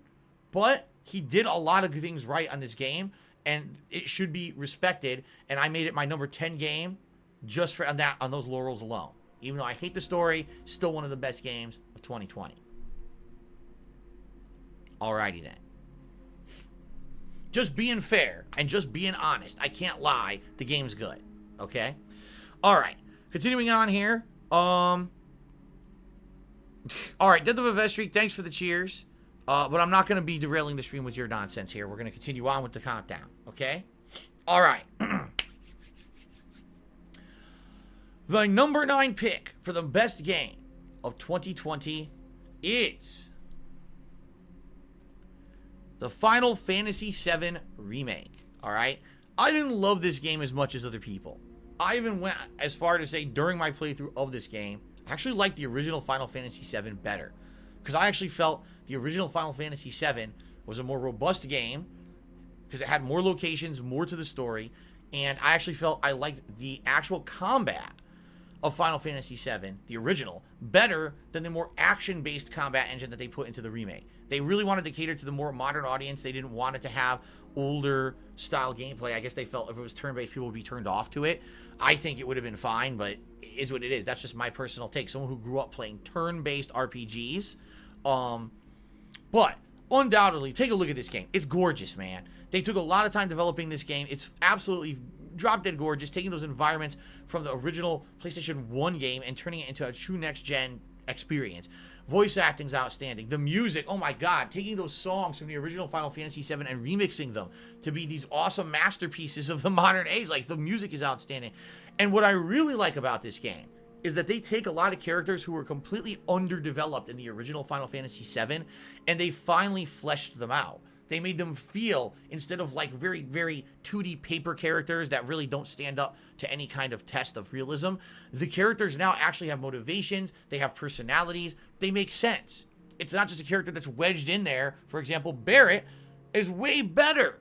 but he did a lot of things right on this game, and it should be respected, and I made it my number 10 game just for on those laurels alone. Even though I hate the story, still one of the best games of 2020. Alrighty then. Just being fair and just being honest. I can't lie. The game's good. Okay? Alright. Continuing on here. Alright, Death of a Vestry, thanks for the cheers. But I'm not going to be derailing the stream with your nonsense here. We're going to continue on with the countdown. Okay? Alright. The number 9 pick for the best game of 2020 is the Final Fantasy VII Remake. Alright? I didn't love this game as much as other people. I even went as far to say during my playthrough of this game, I actually liked the original Final Fantasy VII better. Because I actually felt the original Final Fantasy VII was a more robust game because it had more locations, more to the story, and I actually felt I liked the actual combat of Final Fantasy VII, the original, better than the more action-based combat engine that they put into the remake. They really wanted to cater to the more modern audience. They didn't want it to have older style gameplay. I guess they felt if it was turn-based, people would be turned off to it. I think it would have been fine, but it is what it is. That's just my personal take. Someone who grew up playing turn-based RPGs. But undoubtedly, take a look at this game. It's gorgeous, man. They took a lot of time developing this game. It's absolutely drop dead gorgeous, taking those environments from the original PlayStation 1 game and turning it into a true next-gen experience. Voice acting's outstanding. The music, oh my god, taking those songs from the original Final Fantasy VII and remixing them to be these awesome masterpieces of the modern age. Like, the music is outstanding. And what I really like about this game is that they take a lot of characters who were completely underdeveloped in the original Final Fantasy VII, and they finally fleshed them out. They made them feel, instead of like very, very 2D paper characters that really don't stand up to any kind of test of realism, the characters now actually have motivations, they have personalities, they make sense. It's not just a character that's wedged in there. For example, Barrett is way better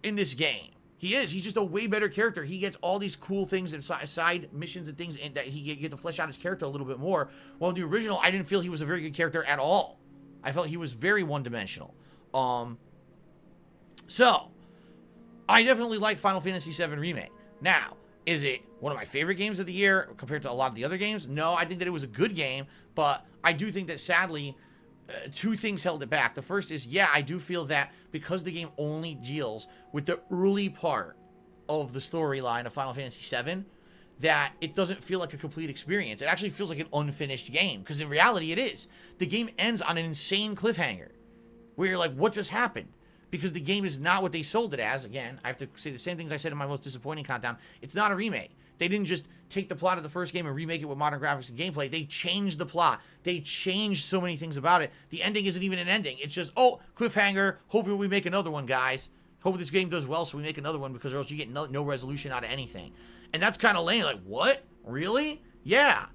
in this game. He's just a way better character. He gets all these cool things and side missions and things, and that he get to flesh out his character a little bit more. While in the original, I didn't feel he was a very good character at all. I felt he was very one-dimensional. So, I definitely like Final Fantasy VII Remake. Now, is it one of my favorite games of the year compared to a lot of the other games? No, I think that it was a good game, but I do think that, sadly, two things held it back. The first is, yeah, I do feel that because the game only deals with the early part of the storyline of Final Fantasy VII, that it doesn't feel like a complete experience. It actually feels like an unfinished game, because in reality it is. The game ends on an insane cliffhanger, where you're like, what just happened? Because the game is not what they sold it as. Again, I have to say the same things I said in my most disappointing countdown. It's not a remake. They didn't just take the plot of the first game and remake it with modern graphics and gameplay. They changed the plot. They changed so many things about it. The ending isn't even an ending. It's just, oh, cliffhanger. Hoping we make another one, guys. Hope this game does well so we make another one, because or else you get no resolution out of anything. And that's kind of lame. Like, what? Really? Yeah.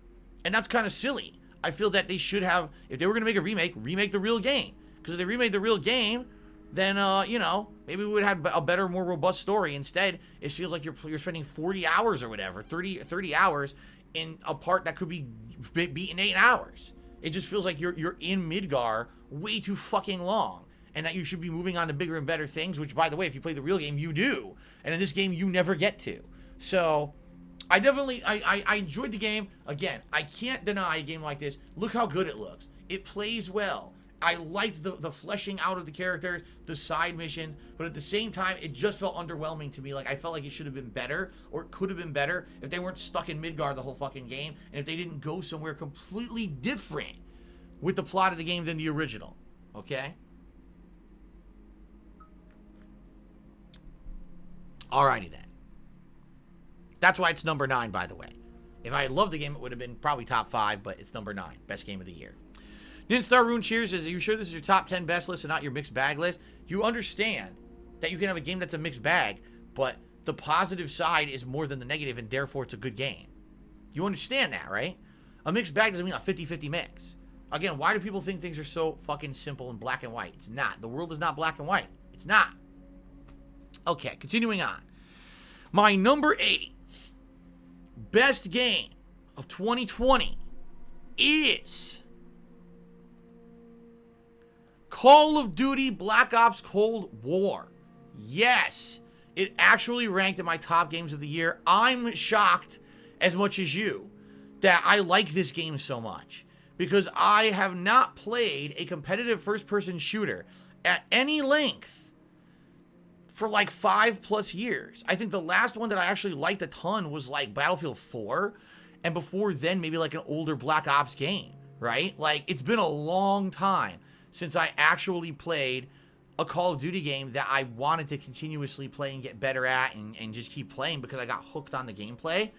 And that's kind of silly. I feel that they should have, if they were going to make a remake the real game. Because if they remade the real game, then, you know, maybe we would have a better, more robust story. Instead, it feels like you're spending 40 hours or whatever, 30 hours in a part that could be beaten 8 hours. It just feels like you're in Midgar way too fucking long, and that you should be moving on to bigger and better things, which, by the way, if you play the real game, you do. And in this game, you never get to. So, I definitely, I enjoyed the game. Again, I can't deny a game like this. Look how good it looks. It plays well. I liked the fleshing out of the characters, the side missions, but at the same time, it just felt underwhelming to me. Like, I felt like it should have been better, or it could have been better, if they weren't stuck in Midgar the whole fucking game, and if they didn't go somewhere completely different with the plot of the game than the original. Okay? Alrighty then. That's why it's number 9, by the way. If I had loved the game, it would have been probably top 5, but it's number 9. Best game of the year. Didn't Star Rune Cheers says, are you sure this is your top 10 best list and not your mixed bag list? You understand that you can have a game that's a mixed bag, but the positive side is more than the negative, and therefore it's a good game. You understand that, right? A mixed bag doesn't mean a 50-50 mix. Again, why do people think things are so fucking simple and black and white? It's not. The world is not black and white. It's not. Okay, continuing on. My number 8 best game of 2020 is Call of Duty Black Ops Cold War. Yes, it actually ranked in my top games of the year. I'm shocked as much as you that I like this game so much, because I have not played a competitive first-person shooter at any length for like 5+ years. I think the last one that I actually liked a ton was like Battlefield 4, and before then maybe like an older Black Ops game, right? Like, it's been a long time since I actually played a Call of Duty game that I wanted to continuously play and get better at, and just keep playing because I got hooked on the gameplay.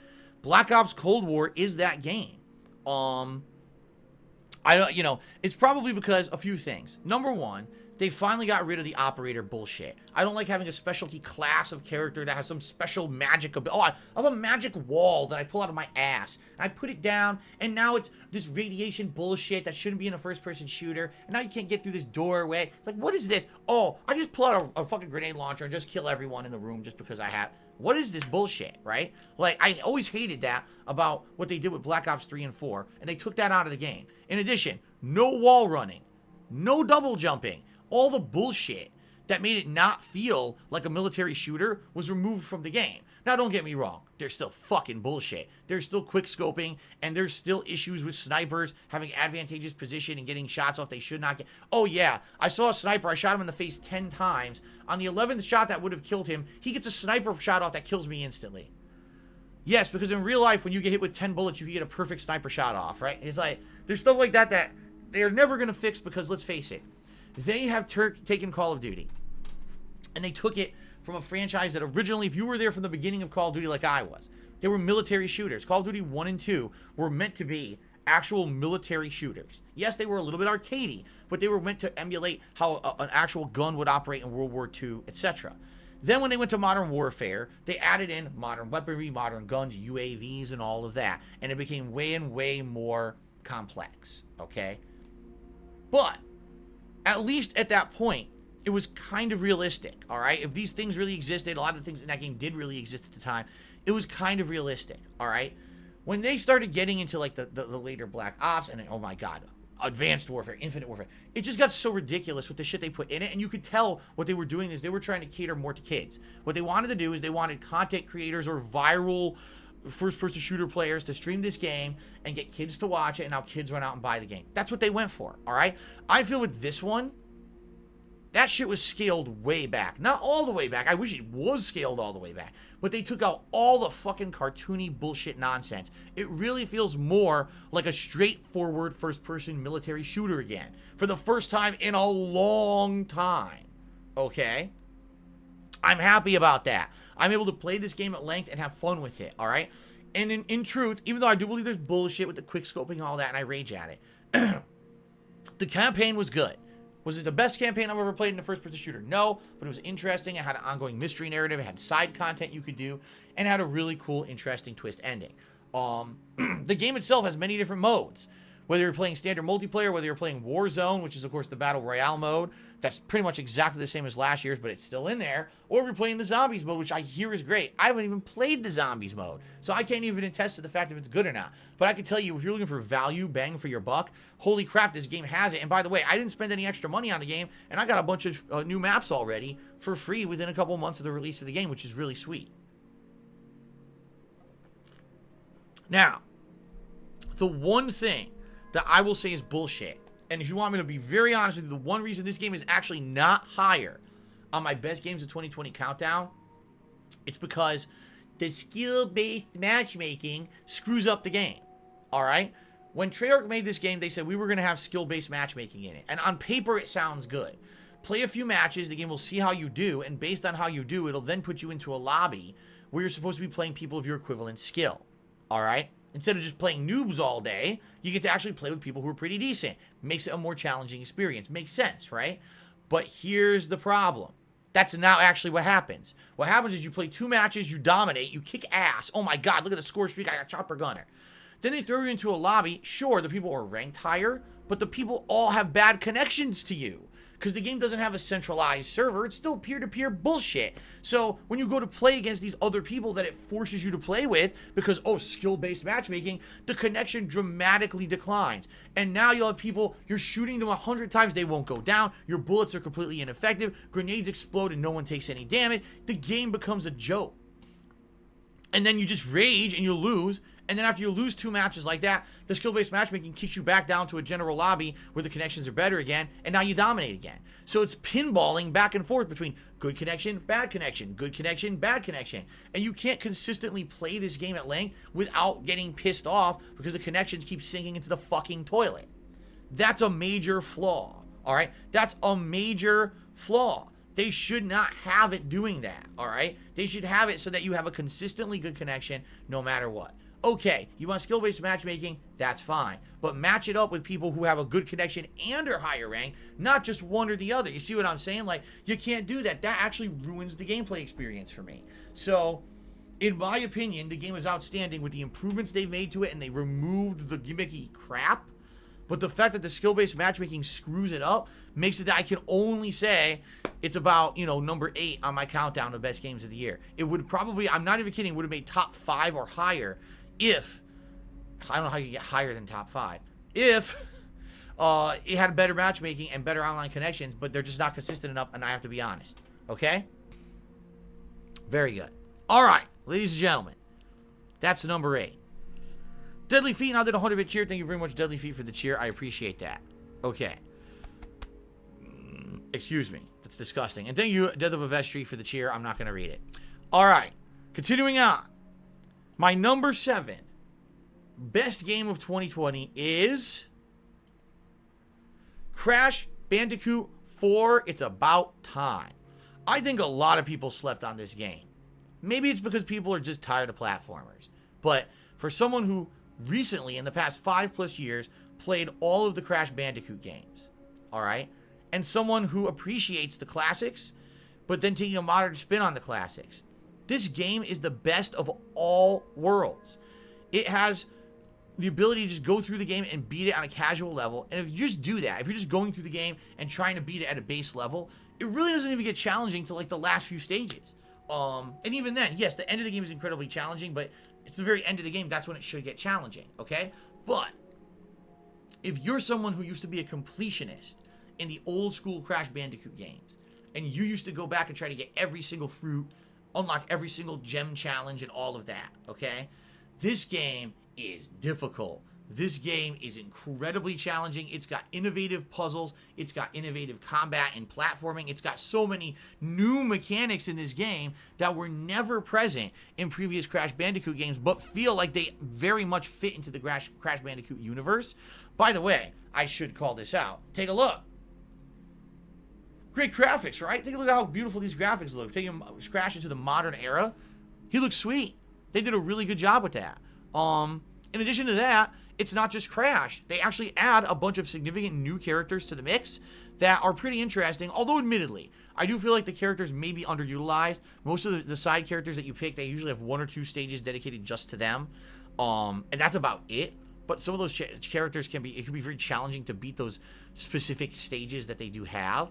Black Ops Cold War is that game. I don't, you know, it's probably because a few things. Number one, they finally got rid of the operator bullshit. I don't like having a specialty class of character that has some special magic ability. Oh, I have a magic wall that I pull out of my ass, and I put it down, and now it's this radiation bullshit that shouldn't be in a first-person shooter, and now you can't get through this doorway. It's like, what is this? Oh, I just pull out a fucking grenade launcher and just kill everyone in the room just because I have. What is this bullshit, right? Like, I always hated that about what they did with Black Ops 3 and 4, and they took that out of the game. In addition, no wall running, no double jumping. All the bullshit that made it not feel like a military shooter was removed from the game. Now, don't get me wrong. There's still fucking bullshit. There's still quick scoping, and there's still issues with snipers having advantageous position and getting shots off they should not get. Oh, yeah. I saw a sniper. I shot him in the face 10 times. On the 11th shot that would have killed him, he gets a sniper shot off that kills me instantly. Yes, because in real life, when you get hit with 10 bullets, you can get a perfect sniper shot off, right? It's like, there's stuff like that that they're never going to fix because, let's face it, they have taken Call of Duty, and they took it from a franchise that originally, if you were there from the beginning of Call of Duty like I was, they were military shooters. Call of Duty 1 and 2 were meant to be actual military shooters. Yes, they were a little bit arcadey, but they were meant to emulate how an actual gun would operate in World War II, etc. Then when they went to Modern Warfare, they added in modern weaponry, modern guns, UAVs, and all of that. And it became way and way more complex, okay? But at least at that point, it was kind of realistic, all right? If these things really existed, a lot of the things in that game did really exist at the time, it was kind of realistic, all right? When they started getting into, like, the later Black Ops, and then, oh my god, Advanced Warfare, Infinite Warfare, it just got so ridiculous with the shit they put in it, and you could tell what they were doing is they were trying to cater more to kids. What they wanted to do is they wanted content creators or viral first-person shooter players to stream this game and get kids to watch it, and now kids run out and buy the game. That's what they went for, all right? I feel with this one, that shit was scaled way back. Not all the way back. I wish it was scaled all the way back. But they took out all the fucking cartoony bullshit nonsense. It really feels more like a straightforward first-person military shooter again. For the first time in a long time. Okay? I'm happy about that. I'm able to play this game at length and have fun with it, alright? And in truth, even though I do believe there's bullshit with the quick scoping and all that, and I rage at it, the campaign was good. Was it the best campaign I've ever played in a first-person shooter? No, but it was interesting. It had an ongoing mystery narrative. It had side content you could do, and it had a really cool, interesting twist ending. The game itself has many different modes. Whether you're playing standard multiplayer, whether you're playing Warzone, which is, of course, the Battle Royale mode. That's pretty much exactly the same as last year's, but it's still in there. Or if you're playing the Zombies mode, which I hear is great. I haven't even played the Zombies mode, so I can't even attest to the fact if it's good or not. But I can tell you, if you're looking for value, bang for your buck, holy crap, this game has it. And by the way, I didn't spend any extra money on the game, and I got a bunch of new maps already for free within a couple months of the release of the game, which is really sweet. Now, the one thing that I will say is bullshit, and if you want me to be very honest with you, the one reason this game is actually not higher on my best games of 2020 countdown, it's because the skill-based matchmaking screws up the game, alright? When Treyarch made this game, they said we were going to have skill-based matchmaking in it, and on paper it sounds good. Play a few matches, the game will see how you do, and based on how you do, it'll then put you into a lobby where you're supposed to be playing people of your equivalent skill, alright? Instead of just playing noobs all day, you get to actually play with people who are pretty decent. Makes it a more challenging experience. Makes sense, right? But here's the problem. That's not actually what happens. What happens is you play 2 matches, you dominate, you kick ass. Oh my god, look at the score streak, I got chopper gunner. Then they throw you into a lobby. Sure, the people are ranked higher, but the people all have bad connections to you. Because the game doesn't have a centralized server. It's still peer-to-peer bullshit. So when you go to play against these other people that it forces you to play with, because, oh, skill-based matchmaking, the connection dramatically declines. And now you'll have people, you're shooting them 100 times, they won't go down. Your bullets are completely ineffective. Grenades explode and no one takes any damage. The game becomes a joke. And then you just rage and you lose. And then after you lose 2 matches like that, the skill-based matchmaking kicks you back down to a general lobby where the connections are better again, and now you dominate again. So it's pinballing back and forth between good connection, bad connection, good connection, bad connection. And you can't consistently play this game at length without getting pissed off because the connections keep sinking into the fucking toilet. That's a major flaw, all right? That's a major flaw. They should not have it doing that, all right? They should have it so that you have a consistently good connection no matter what. Okay, you want skill-based matchmaking? That's fine. But match it up with people who have a good connection and are higher ranked, not just one or the other. You see what I'm saying? Like, you can't do that. That actually ruins the gameplay experience for me. So, in my opinion, the game is outstanding with the improvements they've made to it, and they removed the gimmicky crap. But the fact that the skill-based matchmaking screws it up makes it that I can only say it's about, you know, number 8 on my countdown of best games of the year. It would probably, I'm not even kidding, would have made top 5 or higher if, I don't know how you get higher than top 5, if it had better matchmaking and better online connections, but they're just not consistent enough, and I have to be honest. Okay? Very good. All right. ladies and gentlemen, that's number 8. Deadly Feet now did a 100-bit cheer. Thank you very much, Deadly Feet, for the cheer. I appreciate that. Okay. Excuse me. That's disgusting. And thank you, Death of a Vestry, for the cheer. I'm not going to read it. All right. Continuing on. My number 7 best game of 2020 is Crash Bandicoot 4. It's about time. I think a lot of people slept on this game. Maybe it's because people are just tired of platformers. But for someone who recently, in the past 5+ years, played all of the Crash Bandicoot games, all right, and someone who appreciates the classics, but then taking a modern spin on the classics, this game is the best of all worlds. It has the ability to just go through the game and beat it on a casual level, and if you just do that, if you're just going through the game and trying to beat it at a base level, it really doesn't even get challenging to like the last few stages. And even then, yes, the end of the game is incredibly challenging, but it's the very end of the game, that's when it should get challenging, okay? But if you're someone who used to be a completionist in the old school Crash Bandicoot games, and you used to go back and try to get every single fruit, unlock every single gem challenge and all of that, okay? This game is difficult. This game is incredibly challenging. It's got innovative puzzles. It's got innovative combat and platforming. It's got so many new mechanics in this game that were never present in previous Crash Bandicoot games, but feel like they very much fit into the Crash Bandicoot universe. By the way, I should call this out. Take a look. Great graphics, right? Take a look at how beautiful these graphics look. Take him Crash into the modern era. He looks sweet. They did a really good job with that. In addition to that, it's not just Crash. They actually add a bunch of significant new characters to the mix that are pretty interesting, although admittedly, I do feel like the characters may be underutilized. Most of the side characters that you pick, they usually have 1 or 2 stages dedicated just to them, and that's about it. But some of those characters can be very challenging to beat those specific stages that they do have.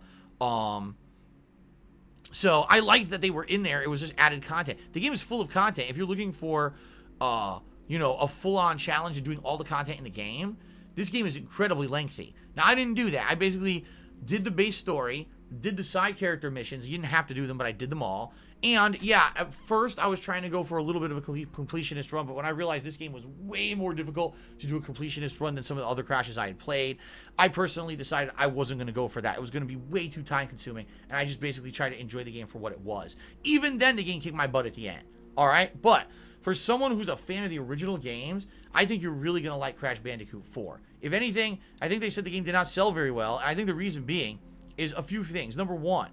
So I liked that they were in there. It was just added content. The game is full of content. If you're looking for, you know, a full-on challenge and doing all the content in the game, this game is incredibly lengthy. Now, I didn't do that. I basically did the base story, did the side character missions. You didn't have to do them, but I did them all. And, yeah, at first, I was trying to go for a little bit of a completionist run, but when I realized this game was way more difficult to do a completionist run than some of the other Crashes I had played, I personally decided I wasn't going to go for that. It was going to be way too time-consuming, and I just basically tried to enjoy the game for what it was. Even then, the game kicked my butt at the end. All right? But for someone who's a fan of the original games, I think you're really going to like Crash Bandicoot 4. If anything, I think they said the game did not sell very well, and I think the reason being is a few things. Number one,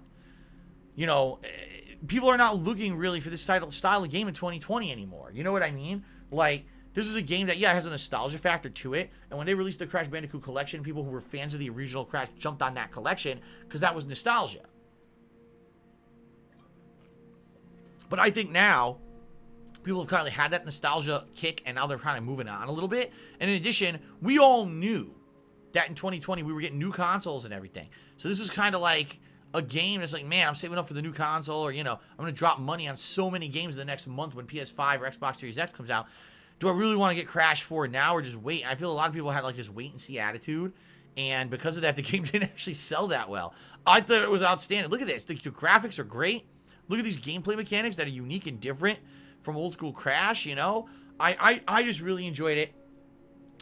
you know, people are not looking really for this style of game in 2020 anymore. You know what I mean? Like, this is a game that, yeah, has a nostalgia factor to it, and when they released the Crash Bandicoot collection, people who were fans of the original Crash jumped on that collection because that was nostalgia. But I think now people have kind of had that nostalgia kick, and now they're kind of moving on a little bit. And in addition, we all knew that in 2020 we were getting new consoles and everything. So this was kind of like a game that's like, man, I'm saving up for the new console, or, you know, I'm going to drop money on so many games in the next month when PS5 or Xbox Series X comes out. Do I really want to get Crash 4 now or just wait? I feel a lot of people had like this wait and see attitude, and because of that, the game didn't actually sell that well. I thought it was outstanding. Look at this. The graphics are great. Look at these gameplay mechanics that are unique and different from old school Crash, you know? I just really enjoyed it.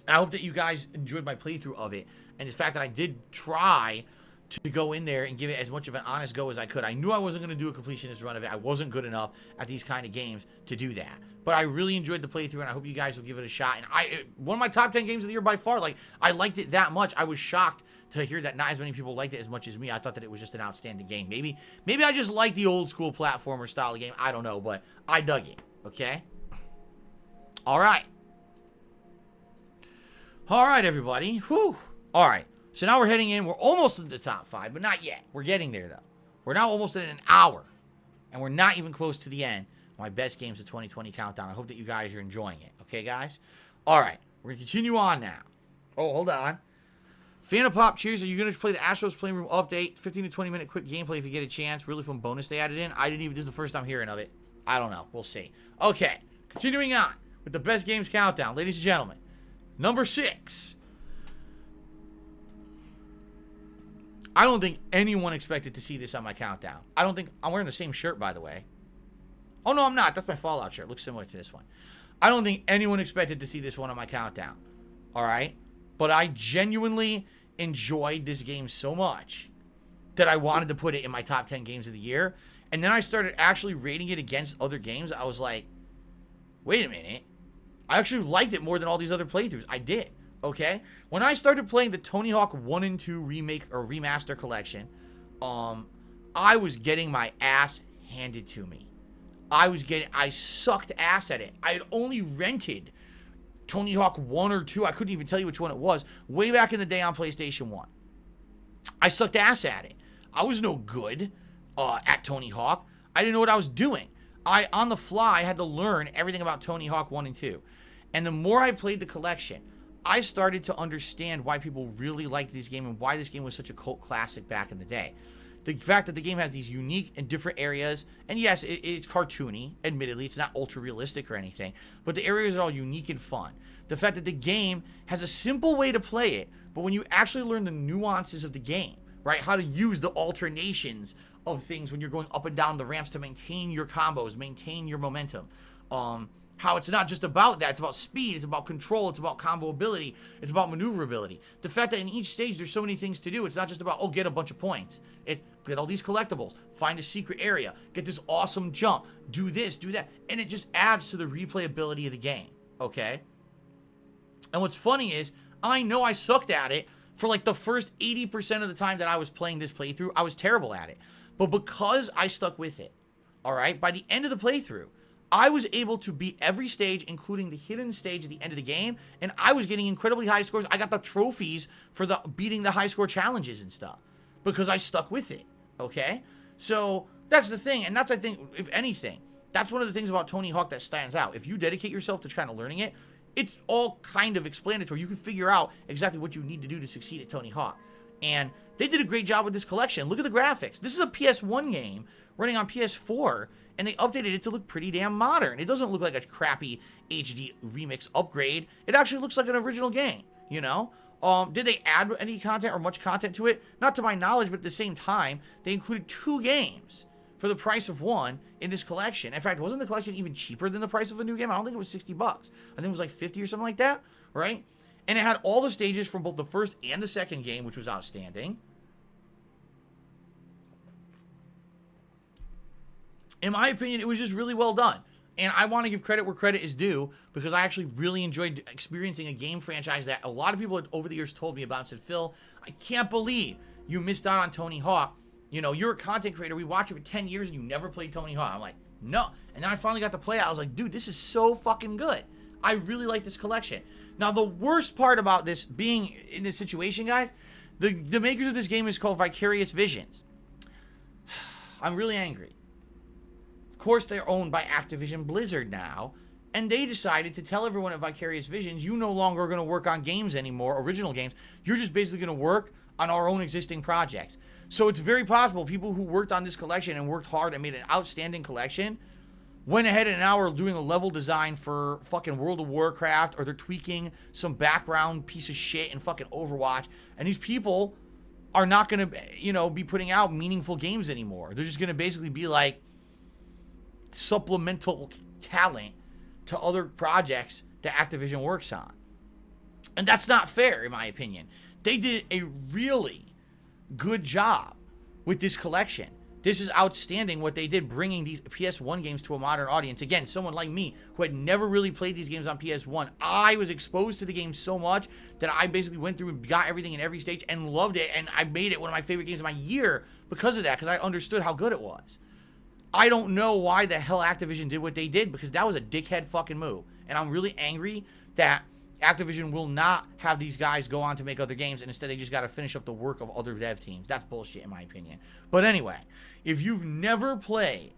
I hope that you guys enjoyed my playthrough of it, and the fact that I did try to go in there and give it as much of an honest go as I could. I knew I wasn't going to do a completionist run of it. I wasn't good enough at these kind of games to do that. But I really enjoyed the playthrough, and I hope you guys will give it a shot. And one of my top 10 games of the year by far. Like, I liked it that much. I was shocked to hear that not as many people liked it as much as me. I thought that it was just an outstanding game. Maybe I just like the old school platformer style of game. I don't know, but I dug it. Okay? All right. All right, everybody. Whew. All right. So now we're heading in. We're almost in the top 5, but not yet. We're getting there, though. We're now almost at an hour, and we're not even close to the end of my best games of 2020 countdown. I hope that you guys are enjoying it. Okay, guys? All right. We're going to continue on now. Oh, hold on. Fan of Pop, cheers. Are you going to play the Astros Playroom update? 15 to 20 minute quick gameplay if you get a chance. Really fun bonus they added in. This is the first time hearing of it. I don't know. We'll see. Okay. Continuing on with the best games countdown. Ladies and gentlemen, number 6. I don't think anyone expected to see this on my countdown. I don't think... I'm wearing the same shirt, by the way. Oh, no, I'm not. That's my Fallout shirt. It looks similar to this one. I don't think anyone expected to see this one on my countdown. All right? But I genuinely enjoyed this game so much that I wanted to put it in my top 10 games of the year. And then I started actually rating it against other games. I was like, wait a minute. I actually liked it more than all these other playthroughs. I did. Okay? When I started playing the Tony Hawk 1 and 2 remake or remaster collection, I was getting my ass handed to me. I sucked ass at it. I had only rented Tony Hawk 1 or 2. I couldn't even tell you which one it was. Way back in the day on PlayStation 1. I sucked ass at it. I was no good at Tony Hawk. I didn't know what I was doing. On the fly, had to learn everything about Tony Hawk 1 and 2. And the more I played the collection, I started to understand why people really liked this game and why this game was such a cult classic back in the day. The fact that the game has these unique and different areas, and yes, it's cartoony, admittedly, it's not ultra realistic or anything, but the areas are all unique and fun. The fact that the game has a simple way to play it, but when you actually learn the nuances of the game, right, how to use the alternations of things when you're going up and down the ramps to maintain your combos, maintain your momentum, how it's not just about that, it's about speed, it's about control, it's about combo ability, it's about maneuverability. The fact that in each stage there's so many things to do, it's not just about, oh, get a bunch of points. It's get all these collectibles, find a secret area, get this awesome jump, do this, do that, and it just adds to the replayability of the game, okay? And what's funny is, I know I sucked at it for like the first 80% of the time that I was playing this playthrough. I was terrible at it. But because I stuck with it, all right, by the end of the playthrough, I was able to beat every stage, including the hidden stage at the end of the game, and I was getting incredibly high scores. I got the trophies for beating the high score challenges and stuff because I stuck with it, okay? So that's the thing, and that's, I think, if anything, that's one of the things about Tony Hawk that stands out. If you dedicate yourself to kind of learning it, it's all kind of explanatory. You can figure out exactly what you need to do to succeed at Tony Hawk. And they did a great job with this collection. Look at the graphics. This is a PS1 game running on PS4, and they updated it to look pretty damn modern. It doesn't look like a crappy HD remix upgrade. It actually looks like an original game, you know? Did they add any content or much content to it? Not to my knowledge, but at the same time, they included 2 games for the price of 1 in this collection. In fact, wasn't the collection even cheaper than the price of a new game? I don't think it was $60. I think it was like 50 or something like that, right? And it had all the stages from both the first and the second game, which was outstanding. In my opinion, it was just really well done. And I want to give credit where credit is due because I actually really enjoyed experiencing a game franchise that a lot of people over the years told me about and said, Phil, I can't believe you missed out on Tony Hawk. You know, you're a content creator. We watch it for 10 years and you never played Tony Hawk. I'm like, no. And then I finally got to play it. I was like, dude, this is so fucking good. I really like this collection. Now, the worst part about this being in this situation, guys, the makers of this game is called Vicarious Visions. I'm really angry. Of course, they're owned by Activision Blizzard now, and they decided to tell everyone at Vicarious Visions, you no longer are going to work on games anymore, original games. You're just basically going to work on our own existing projects. So it's very possible people who worked on this collection and worked hard and made an outstanding collection went ahead and now are doing a level design for fucking World of Warcraft, or they're tweaking some background piece of shit in fucking Overwatch, and these people are not going to, you know, be putting out meaningful games anymore. They're just going to basically be like supplemental talent to other projects that Activision works on. And that's not fair, in my opinion. They did a really good job with this collection. This is outstanding what they did, bringing these PS1 games to a modern audience. Again, someone like me who had never really played these games on PS1, I was exposed to the game so much that I basically went through and got everything in every stage and loved it, and I made it one of my favorite games of my year because of that, because I understood how good it was. I don't know why the hell Activision did what they did, because that was a dickhead fucking move. And I'm really angry that Activision will not have these guys go on to make other games, and instead they just got to finish up the work of other dev teams. That's bullshit, in my opinion. But anyway, if you've never played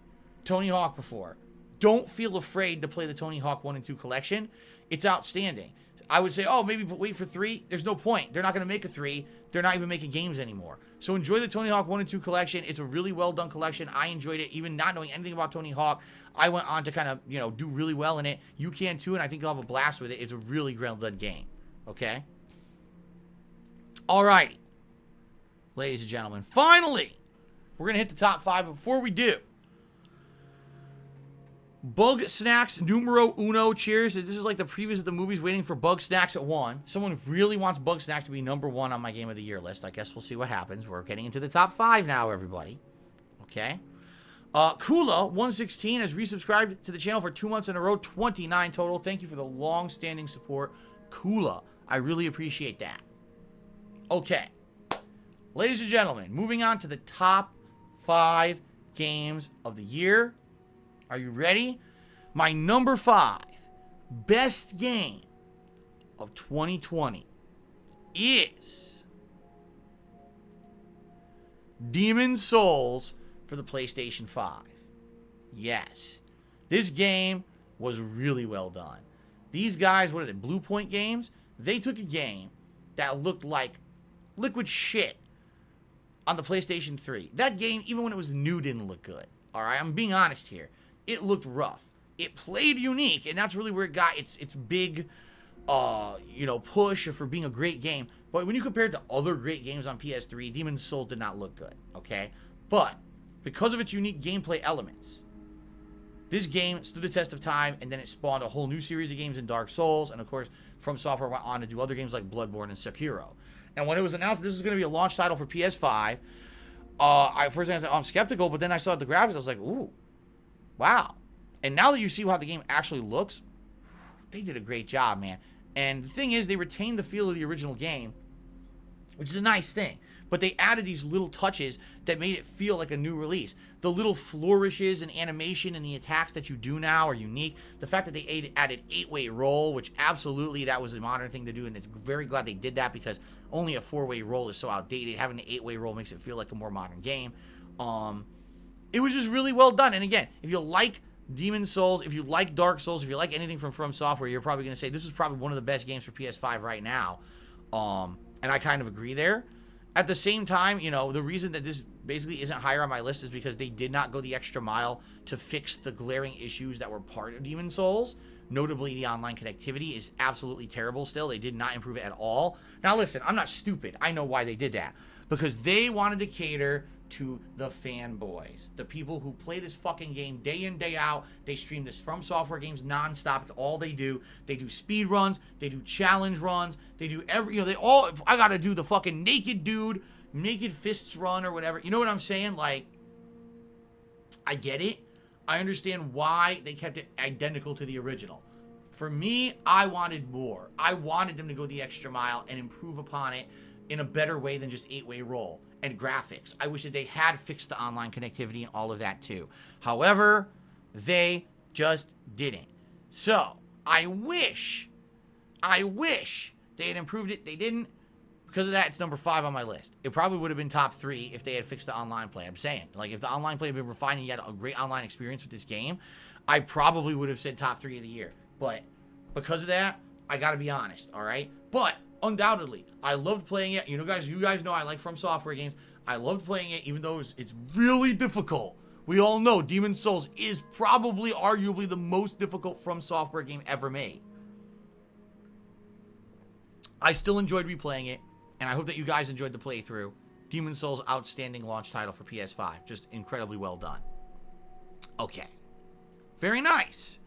Tony Hawk before, don't feel afraid to play the Tony Hawk 1 and 2 collection. It's outstanding. I would say, oh, maybe wait for 3. There's no point. They're not going to make a 3. They're not even making games anymore. So enjoy the Tony Hawk 1 and 2 collection. It's a really well done collection. I enjoyed it. Even not knowing anything about Tony Hawk, I went on to kind of, you know, do really well in it. You can too, and I think you'll have a blast with it. It's a really well done game. Okay? Alrighty. Ladies and gentlemen, finally, we're going to hit the top 5. But before we do, Bugsnax numero uno. Cheers. This is like the previews of the movies waiting for Bugsnax at 1. Someone really wants Bugsnax to be number 1 on my Game of the Year list. I guess we'll see what happens. We're getting into the top 5 now, everybody. Okay. Kula116 has resubscribed to the channel for 2 months in a row. 29 total. Thank you for the long-standing support, Kula. I really appreciate that. Okay. Ladies and gentlemen, moving on to the top 5 games of the year. Are you ready? My number 5 best game of 2020 is Demon's Souls for the PlayStation 5. Yes. This game was really well done. These guys, what are they, Blue Point Games? They took a game that looked like liquid shit on the PlayStation 3. That game, even when it was new, didn't look good. Alright, I'm being honest here. It looked rough. It played unique, and that's really where it got its big, push for being a great game. But when you compare it to other great games on PS3, Demon's Souls did not look good, okay? But because of its unique gameplay elements, this game stood the test of time, and then it spawned a whole new series of games in Dark Souls, and of course, From Software went on to do other games like Bloodborne and Sekiro. And when it was announced this was going to be a launch title for PS5, I first I said, I'm skeptical, but then I saw the graphics, I was like, ooh, wow. And now that you see how the game actually looks, they did a great job, man. And the thing is, they retained the feel of the original game, which is a nice thing. But they added these little touches that made it feel like a new release. The little flourishes and animation and the attacks that you do now are unique. The fact that they added 8-way roll, which absolutely that was a modern thing to do, and it's very glad they did that because only a 4-way roll is so outdated. Having the 8-way roll makes it feel like a more modern game. It was just really well done. And again, if you like Demon's Souls, if you like Dark Souls, if you like anything from Software, you're probably going to say this is probably one of the best games for PS5 right now. And I kind of agree there. At the same time, the reason that this basically isn't higher on my list is because they did not go the extra mile to fix the glaring issues that were part of Demon's Souls. Notably, the online connectivity is absolutely terrible still. They did not improve it at all. Now, listen, I'm not stupid. I know why they did that. Because they wanted to cater to the fanboys. The people who play this fucking game day in, day out. They stream this From Software games nonstop. It's all they do. They do speed runs. They do challenge runs. They do I gotta do the fucking naked fists run or whatever. You know what I'm saying? Like, I get it. I understand why they kept it identical to the original. For me, I wanted more. I wanted them to go the extra mile and improve upon it in a better way than just 8-way roll and graphics. I wish that they had fixed the online connectivity and all of that too. However, they just didn't. So, I wish they had improved it. They didn't. Because of that, it's number 5 on my list. It probably would have been top 3 if they had fixed the online play. I'm saying, like, if the online play had been refined and you had a great online experience with this game, I probably would have said top 3 of the year. But because of that, I gotta be honest, all right? But undoubtedly, I loved playing it. You guys know I like From Software games. I loved playing it, even though it's really difficult. We all know Demon's Souls is probably, arguably, the most difficult From Software game ever made. I still enjoyed replaying it, and I hope that you guys enjoyed the playthrough. Demon's Souls, outstanding launch title for PS5. Just incredibly well done. Okay. Very nice.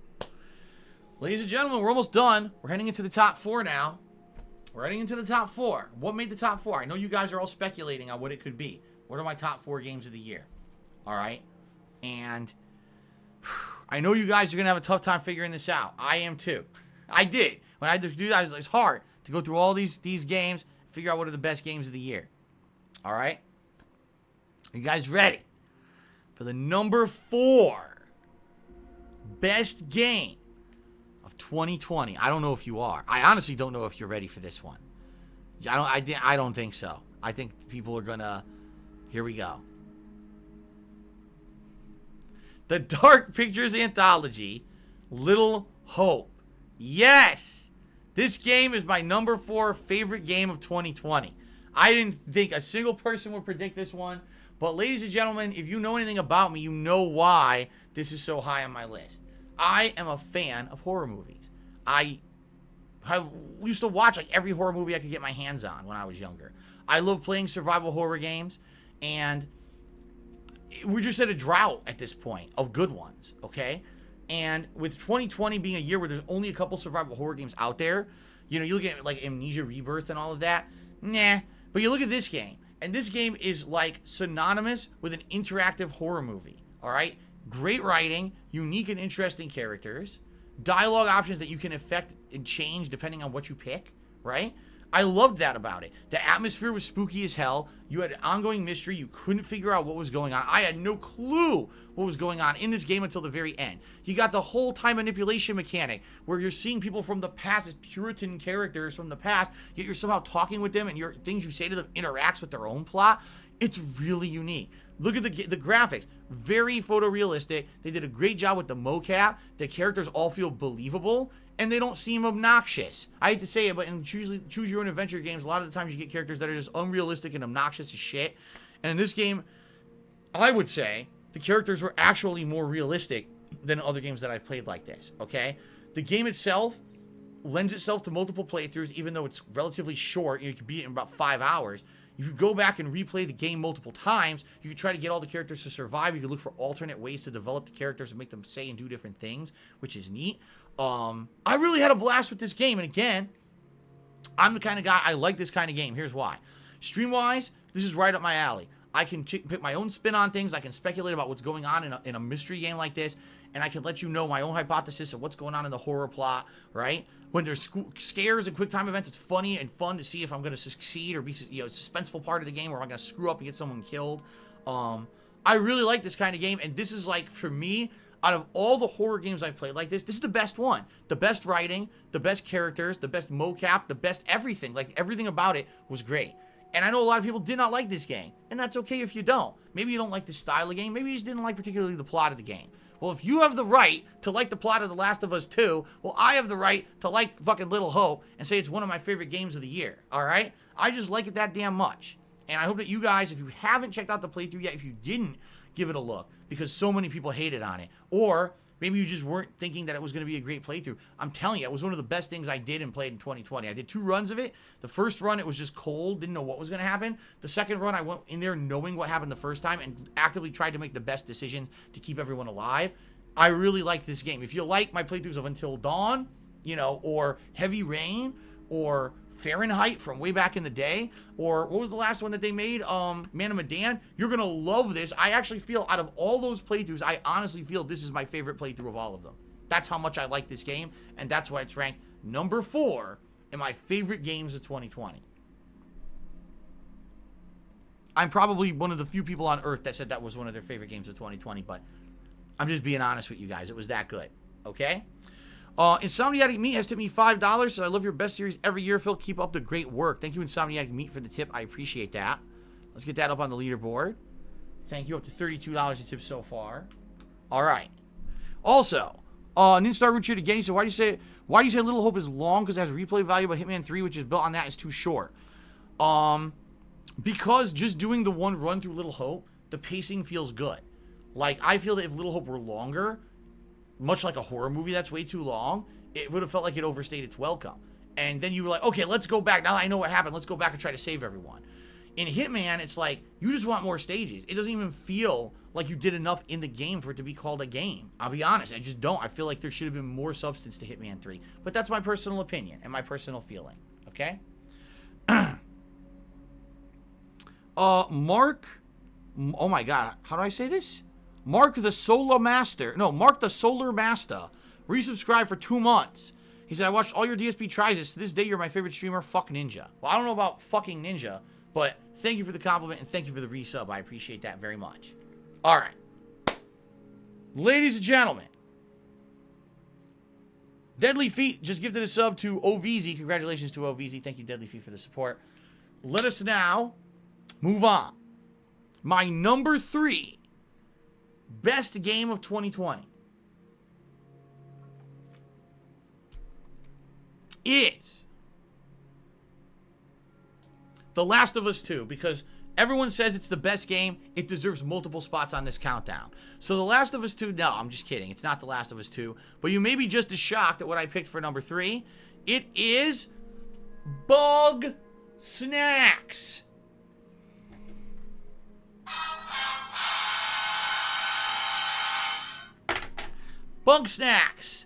Ladies and gentlemen, we're almost done. We're heading into the top 4 now. We're heading into the top 4. What made the top 4? I know you guys are all speculating on what it could be. What are my top 4 games of the year? All right? And I know you guys are going to have a tough time figuring this out. I am too. I did. When I had to do that, it's hard to go through all these games, figure out what are the best games of the year. All right? Are you guys ready for the number 4 best game of 2020? I don't know if you are. I honestly don't know if you're ready for this one. I don't think so. I think people are gonna. Here we go. The Dark Pictures Anthology, Little Hope. Yes! This game is my number 4 favorite game of 2020. I didn't think a single person would predict this one. But ladies and gentlemen, if you know anything about me, you know why this is so high on my list. I am a fan of horror movies. I used to watch like every horror movie I could get my hands on when I was younger. I love playing survival horror games, and we're just at a drought at this point of good ones, okay? And with 2020 being a year where there's only a couple survival horror games out there, you know, you look at like Amnesia Rebirth and all of that, nah. But you look at this game, and this game is like synonymous with an interactive horror movie, all right? Great writing, unique and interesting characters, dialogue options that you can affect and change depending on what you pick, right? I loved that about it. The atmosphere was spooky as hell. You had an ongoing mystery. You couldn't figure out what was going on. I had no clue what was going on in this game until the very end. You got the whole time manipulation mechanic where you're seeing people from the past as Puritan characters from the past, yet you're somehow talking with them and your things you say to them interacts with their own plot. It's really unique. Look at the graphics. Very photorealistic. They did a great job with the mocap. The characters all feel believable. And they don't seem obnoxious. I hate to say it, but in choose your own adventure games, a lot of the times you get characters that are just unrealistic and obnoxious as shit. And in this game, I would say the characters were actually more realistic than other games that I've played like this, okay? The game itself lends itself to multiple playthroughs, even though it's relatively short. You can beat it in about 5 hours. You could go back and replay the game multiple times. You could try to get all the characters to survive. You could look for alternate ways to develop the characters and make them say and do different things, which is neat. I really had a blast with this game, and again, I'm the kind of guy, I like this kind of game. Here's why. Stream-wise, this is right up my alley. I can pick my own spin on things. I can speculate about what's going on in a mystery game like this, and I can let you know my own hypothesis of what's going on in the horror plot, right? When there's scares and quick time events, it's funny and fun to see if I'm going to succeed or be, you know, a suspenseful part of the game, or I'm going to screw up and get someone killed. I really like this kind of game, and this is like, for me, out of all the horror games I've played like this is the best one. The best writing, the best characters, the best mocap, the best everything. Like, everything about it was great. And I know a lot of people did not like this game, and that's okay if you don't. Maybe you don't like the style of game. Maybe you just didn't like particularly the plot of the game. Well, if you have the right to like the plot of The Last of Us 2, well, I have the right to like fucking Little Hope and say it's one of my favorite games of the year, all right? I just like it that damn much. And I hope that you guys, if you haven't checked out the playthrough yet, if you didn't, give it a look, because so many people hated on it. Or maybe you just weren't thinking that it was going to be a great playthrough. I'm telling you, it was one of the best things I did and played in 2020. I did 2 runs of it. The first run, it was just cold, didn't know what was going to happen. The second run, I went in there knowing what happened the first time and actively tried to make the best decisions to keep everyone alive. I really like this game. If you like my playthroughs of Until Dawn, you know, or Heavy Rain, or Fahrenheit from way back in the day, or what was the last one that they made, Man of Medan, you're gonna love this. I actually feel, out of all those playthroughs, I honestly feel this is my favorite playthrough of all of them. That's how much I like this game, and that's why it's ranked number 4 in my favorite games of 2020. I'm probably one of the few people on earth that said that was one of their favorite games of 2020, but I'm just being honest with you guys. It was that good, okay? Insomniatic Meat has tipped me $5. Says, I love your best series every year, Phil. Keep up the great work. Thank you, Insomniatic Meat, for the tip. I appreciate that. Let's get that up on the leaderboard. Thank you. Up to $32 a tip so far. All right. Also, Ninstar Root again. He said, why do you say Little Hope is long? Because it has replay value, but Hitman 3, which is built on that, is too short. Because just doing the one run through Little Hope, the pacing feels good. Like, I feel that if Little Hope were longer, much like a horror movie that's way too long, it would have felt like it overstayed its welcome. And then you were like, okay, let's go back. Now I know what happened. Let's go back and try to save everyone. In Hitman, it's like, you just want more stages. It doesn't even feel like you did enough in the game for it to be called a game. I'll be honest, I just don't. I feel like there should have been more substance to Hitman 3. But that's my personal opinion and my personal feeling, okay? Mark, oh my god, how do I say this? Mark the Solar Master resubscribed for 2 months. He said, I watched all your DSP tries. To this day, you're my favorite streamer. Fuck Ninja. Well, I don't know about fucking Ninja, but thank you for the compliment and thank you for the resub. I appreciate that very much. All right. Ladies and gentlemen, Deadly Feet just gifted a sub to OVZ. Congratulations to OVZ. Thank you, Deadly Feet, for the support. Let us now move on. My number 3 best game of 2020 is The Last of Us 2, because everyone says it's the best game. It deserves multiple spots on this countdown. So The Last of Us 2, no, I'm just kidding. It's not The Last of Us 2, but you may be just as shocked at what I picked for number 3. It is Bugsnax. Bugsnax.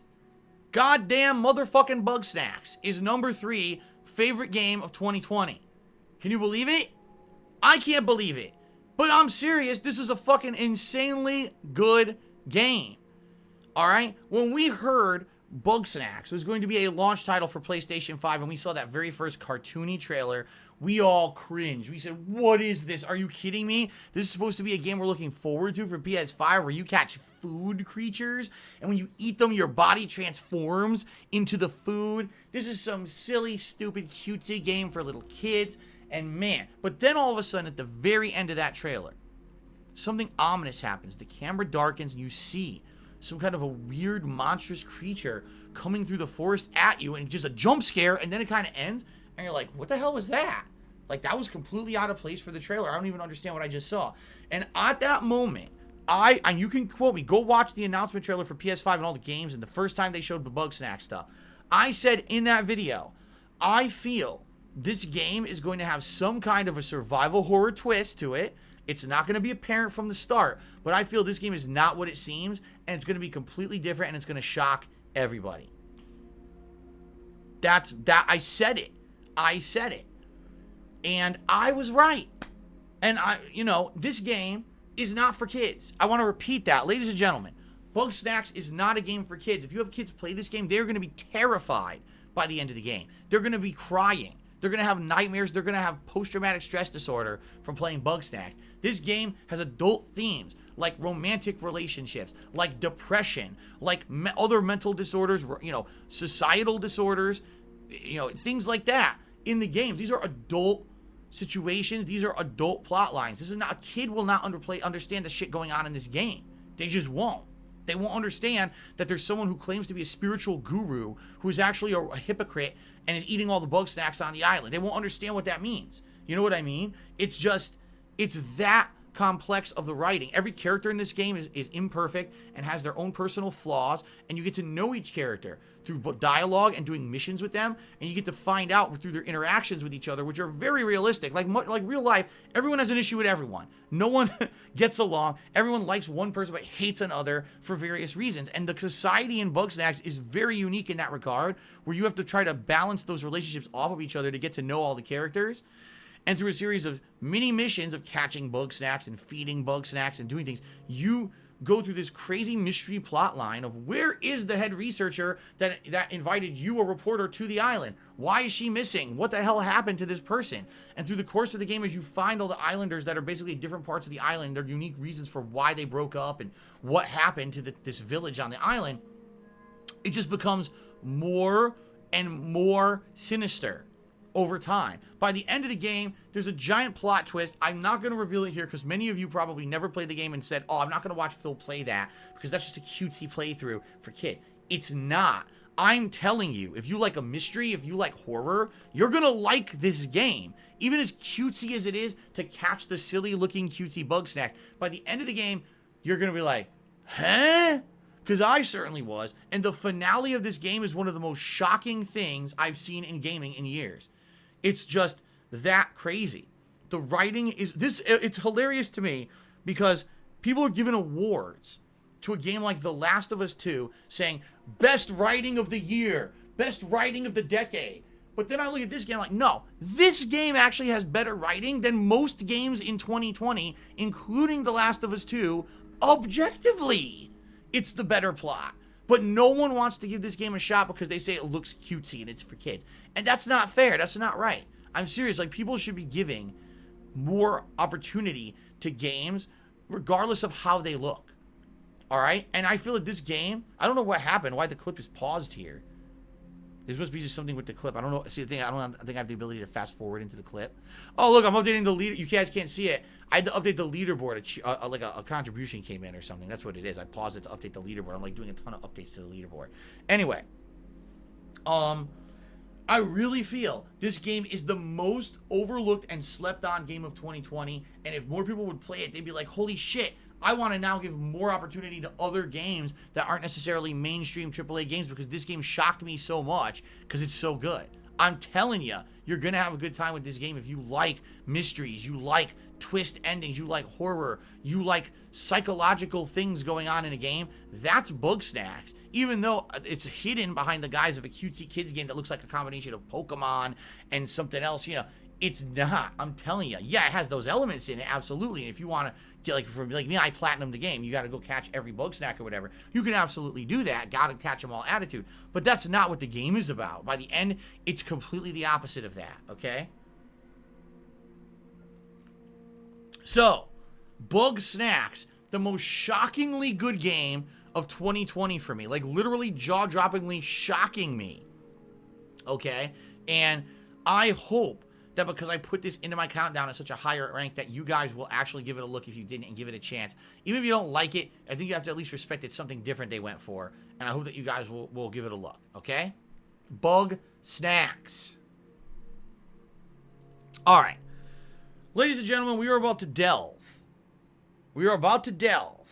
Goddamn motherfucking Bugsnax is number 3 favorite game of 2020. Can you believe it? I can't believe it. But I'm serious, this is a fucking insanely good game. Alright? When we heard Bugsnax was going to be a launch title for PlayStation 5 and we saw that very first cartoony trailer, we all cringed. We said, what is this? Are you kidding me? This is supposed to be a game we're looking forward to for PS5 where you catch food creatures and when you eat them, your body transforms into the food. This is some silly, stupid, cutesy game for little kids. And man, but then all of a sudden at the very end of that trailer, something ominous happens. The camera darkens and you see some kind of a weird, monstrous creature coming through the forest at you and just a jump scare, and then it kind of ends and you're like, what the hell was that? Like, that was completely out of place for the trailer. I don't even understand what I just saw. And at that moment, and you can quote me, go watch the announcement trailer for PS5 and all the games, and the first time they showed the Bugsnax stuff, I said in that video, I feel this game is going to have some kind of a survival horror twist to it. It's not going to be apparent from the start, but I feel this game is not what it seems, and it's going to be completely different, and it's going to shock everybody. I said it. I said it. And I was right. And this game is not for kids. I want to repeat that. Ladies and gentlemen, Bugsnax is not a game for kids. If you have kids play this game, they're going to be terrified by the end of the game. They're going to be crying. They're going to have nightmares. They're going to have post-traumatic stress disorder from playing Bugsnax. This game has adult themes like romantic relationships, like depression, like other mental disorders, societal disorders, things like that in the game. These are adult situations. These are adult plot lines. This is not, a kid will not understand the shit going on in this game. They just won't. They won't understand that there's someone who claims to be a spiritual guru who is actually a hypocrite and is eating all the Bugsnax on the island. They won't understand what that means. You know what I mean? It's that complex of the writing. Every character in this game is imperfect and has their own personal flaws, and you get to know each character through dialogue and doing missions with them, and you get to find out through their interactions with each other, which are very realistic. Like real life, everyone has an issue with everyone. No one gets along. Everyone likes one person but hates another for various reasons. And the society in Bugsnax is very unique in that regard, where you have to try to balance those relationships off of each other to get to know all the characters. And through a series of mini missions of catching Bugsnax and feeding Bugsnax and doing things, you go through this crazy mystery plot line of where is the head researcher that invited you, a reporter, to the island? Why is she missing? What the hell happened to this person? And through the course of the game, as you find all the islanders that are basically different parts of the island, their unique reasons for why they broke up and what happened to this village on the island, it just becomes more and more sinister over time. By the end of the game, there's a giant plot twist. I'm not going to reveal it here because many of you probably never played the game and said, oh, I'm not going to watch Phil play that because that's just a cutesy playthrough for kids. It's not. I'm telling you, if you like a mystery, if you like horror, you're going to like this game. Even as cutesy as it is to catch the silly looking cutesy Bugsnax, by the end of the game, you're going to be like, huh? Because I certainly was. And the finale of this game is one of the most shocking things I've seen in gaming in years. It's just that crazy. The writing is it's hilarious to me because people are giving awards to a game like The Last of Us 2 saying best writing of the year, best writing of the decade. But then I look at this game like, no, this game actually has better writing than most games in 2020, including The Last of Us 2, objectively. It's the better plot. But no one wants to give this game a shot because they say it looks cutesy and it's for kids. And that's not fair. That's not right. I'm serious. Like, people should be giving more opportunity to games regardless of how they look. All right? And I feel like this game, I don't know what happened, why the clip is paused here. There must be just something with the clip. I don't know. See, the thing, I think I have the ability to fast forward into the clip. Oh, look, I'm updating the leader. You guys can't see it. I had to update the leaderboard. Like a contribution came in or something. That's what it is. I paused it to update the leaderboard. I'm like doing a ton of updates to the leaderboard. Anyway, I really feel this game is the most overlooked and slept on game of 2020. And if more people would play it, they'd be like, holy shit, I want to now give more opportunity to other games that aren't necessarily mainstream AAA games because this game shocked me so much because it's so good. I'm telling you, you're going to have a good time with this game if you like mysteries, you like twist endings, you like horror, you like psychological things going on in a game, that's Bugsnax. Even though it's hidden behind the guise of a cutesy kids game that looks like a combination of Pokemon and something else, you know, it's not. I'm telling you. Yeah, it has those elements in it, absolutely. And if you want to get, like, for like me, I platinum the game. You got to go catch every Bugsnax or whatever. You can absolutely do that. Got to catch them all attitude. But that's not what the game is about. By the end, it's completely the opposite of that, okay? So, Bugsnax, the most shockingly good game of 2020 for me. Like, literally jaw-droppingly shocking me. Okay? And I hope that because I put this into my countdown at such a higher rank that you guys will actually give it a look if you didn't and give it a chance. Even if you don't like it, I think you have to at least respect it's something different they went for. And I hope that you guys will give it a look. Okay? Bugsnax. Alright. Ladies and gentlemen, we are about to delve. We are about to delve